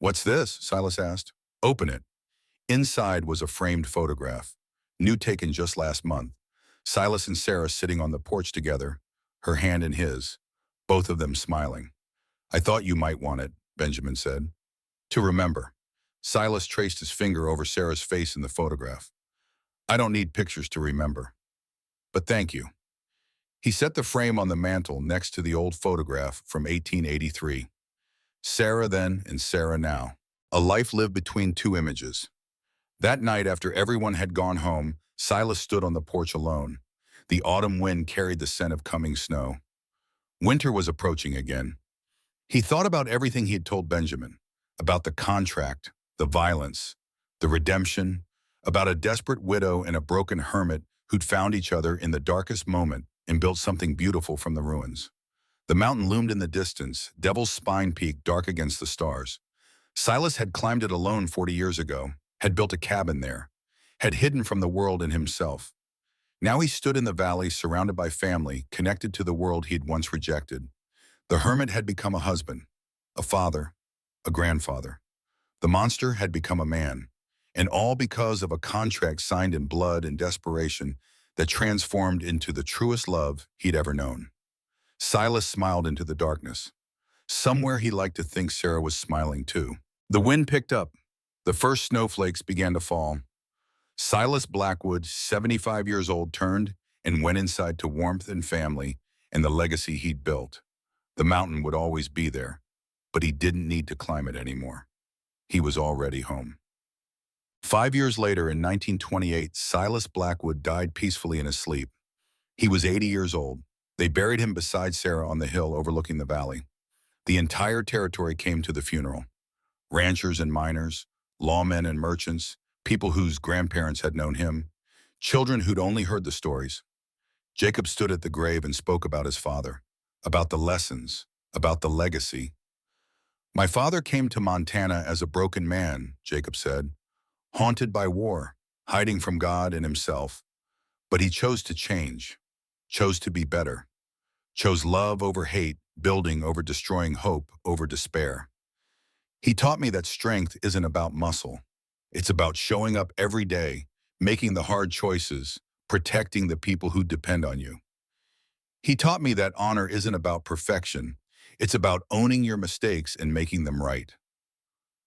"What's this?" Silas asked. "Open it." Inside was a framed photograph, new taken just last month. Silas and Sarah sitting on the porch together, her hand in his, both of them smiling. "I thought you might want it," Benjamin said. "To remember." Silas traced his finger over Sarah's face in the photograph. "I don't need pictures to remember. But thank you." He set the frame on the mantel next to the old photograph from 1883. Sarah then and Sarah now. A life lived between 2 images. That night, after everyone had gone home, Silas stood on the porch alone. The autumn wind carried the scent of coming snow. Winter was approaching again. He thought about everything he had told Benjamin, about the contract, the violence, the redemption, about a desperate widow and a broken hermit who'd found each other in the darkest moment and built something beautiful from the ruins. The mountain loomed in the distance, Devil's Spine Peak dark against the stars. Silas had climbed it alone 40 years ago, had built a cabin there, had hidden from the world and himself. Now he stood in the valley surrounded by family, connected to the world he'd once rejected. The hermit had become a husband, a father, a grandfather. The monster had become a man, and all because of a contract signed in blood and desperation that transformed into the truest love he'd ever known. Silas smiled into the darkness. Somewhere he liked to think Sarah was smiling too. The wind picked up. The first snowflakes began to fall. Silas Blackwood, 75 years old, turned and went inside to warmth and family and the legacy he'd built. The mountain would always be there, but he didn't need to climb it anymore. He was already home. 5 years later, in 1928, Silas Blackwood died peacefully in his sleep. He was 80 years old. They buried him beside Sarah on the hill overlooking the valley. The entire territory came to the funeral. Ranchers and miners, lawmen and merchants, people whose grandparents had known him, children who'd only heard the stories. Jacob stood at the grave and spoke about his father, about the lessons, about the legacy. "My father came to Montana as a broken man," Jacob said, "haunted by war, hiding from God and himself. But he chose to change, chose to be better, chose love over hate, building over destroying, hope over despair. He taught me that strength isn't about muscle. It's about showing up every day, making the hard choices, protecting the people who depend on you. He taught me that honor isn't about perfection. It's about owning your mistakes and making them right.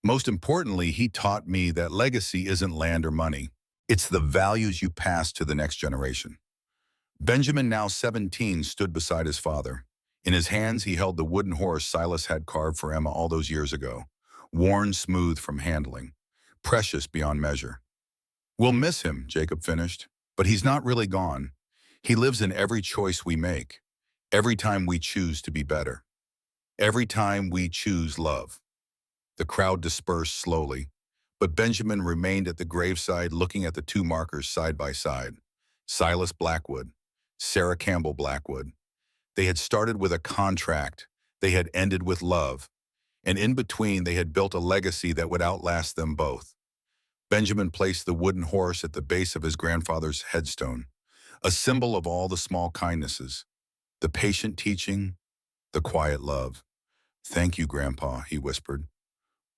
Most importantly, he taught me that legacy isn't land or money. It's the values you pass to the next generation." Benjamin, now 17, stood beside his father. In his hands, he held the wooden horse Silas had carved for Emma all those years ago, worn smooth from handling, precious beyond measure. "We'll miss him," Jacob finished, "but he's not really gone. He lives in every choice we make, every time we choose to be better, every time we choose love." The crowd dispersed slowly, but Benjamin remained at the graveside looking at the two markers side by side. Silas Blackwood, Sarah Campbell Blackwood. They had started with a contract, they had ended with love, and in between they had built a legacy that would outlast them both. Benjamin placed the wooden horse at the base of his grandfather's headstone, a symbol of all the small kindnesses, the patient teaching, the quiet love. "Thank you, Grandpa," he whispered,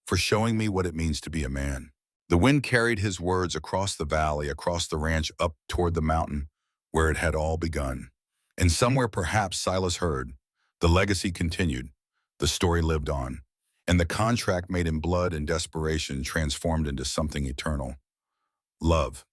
"for showing me what it means to be a man." The wind carried his words across the valley, across the ranch, up toward the mountain, where it had all begun. And somewhere perhaps Silas heard, the legacy continued, the story lived on, and the contract made in blood and desperation transformed into something eternal. Love.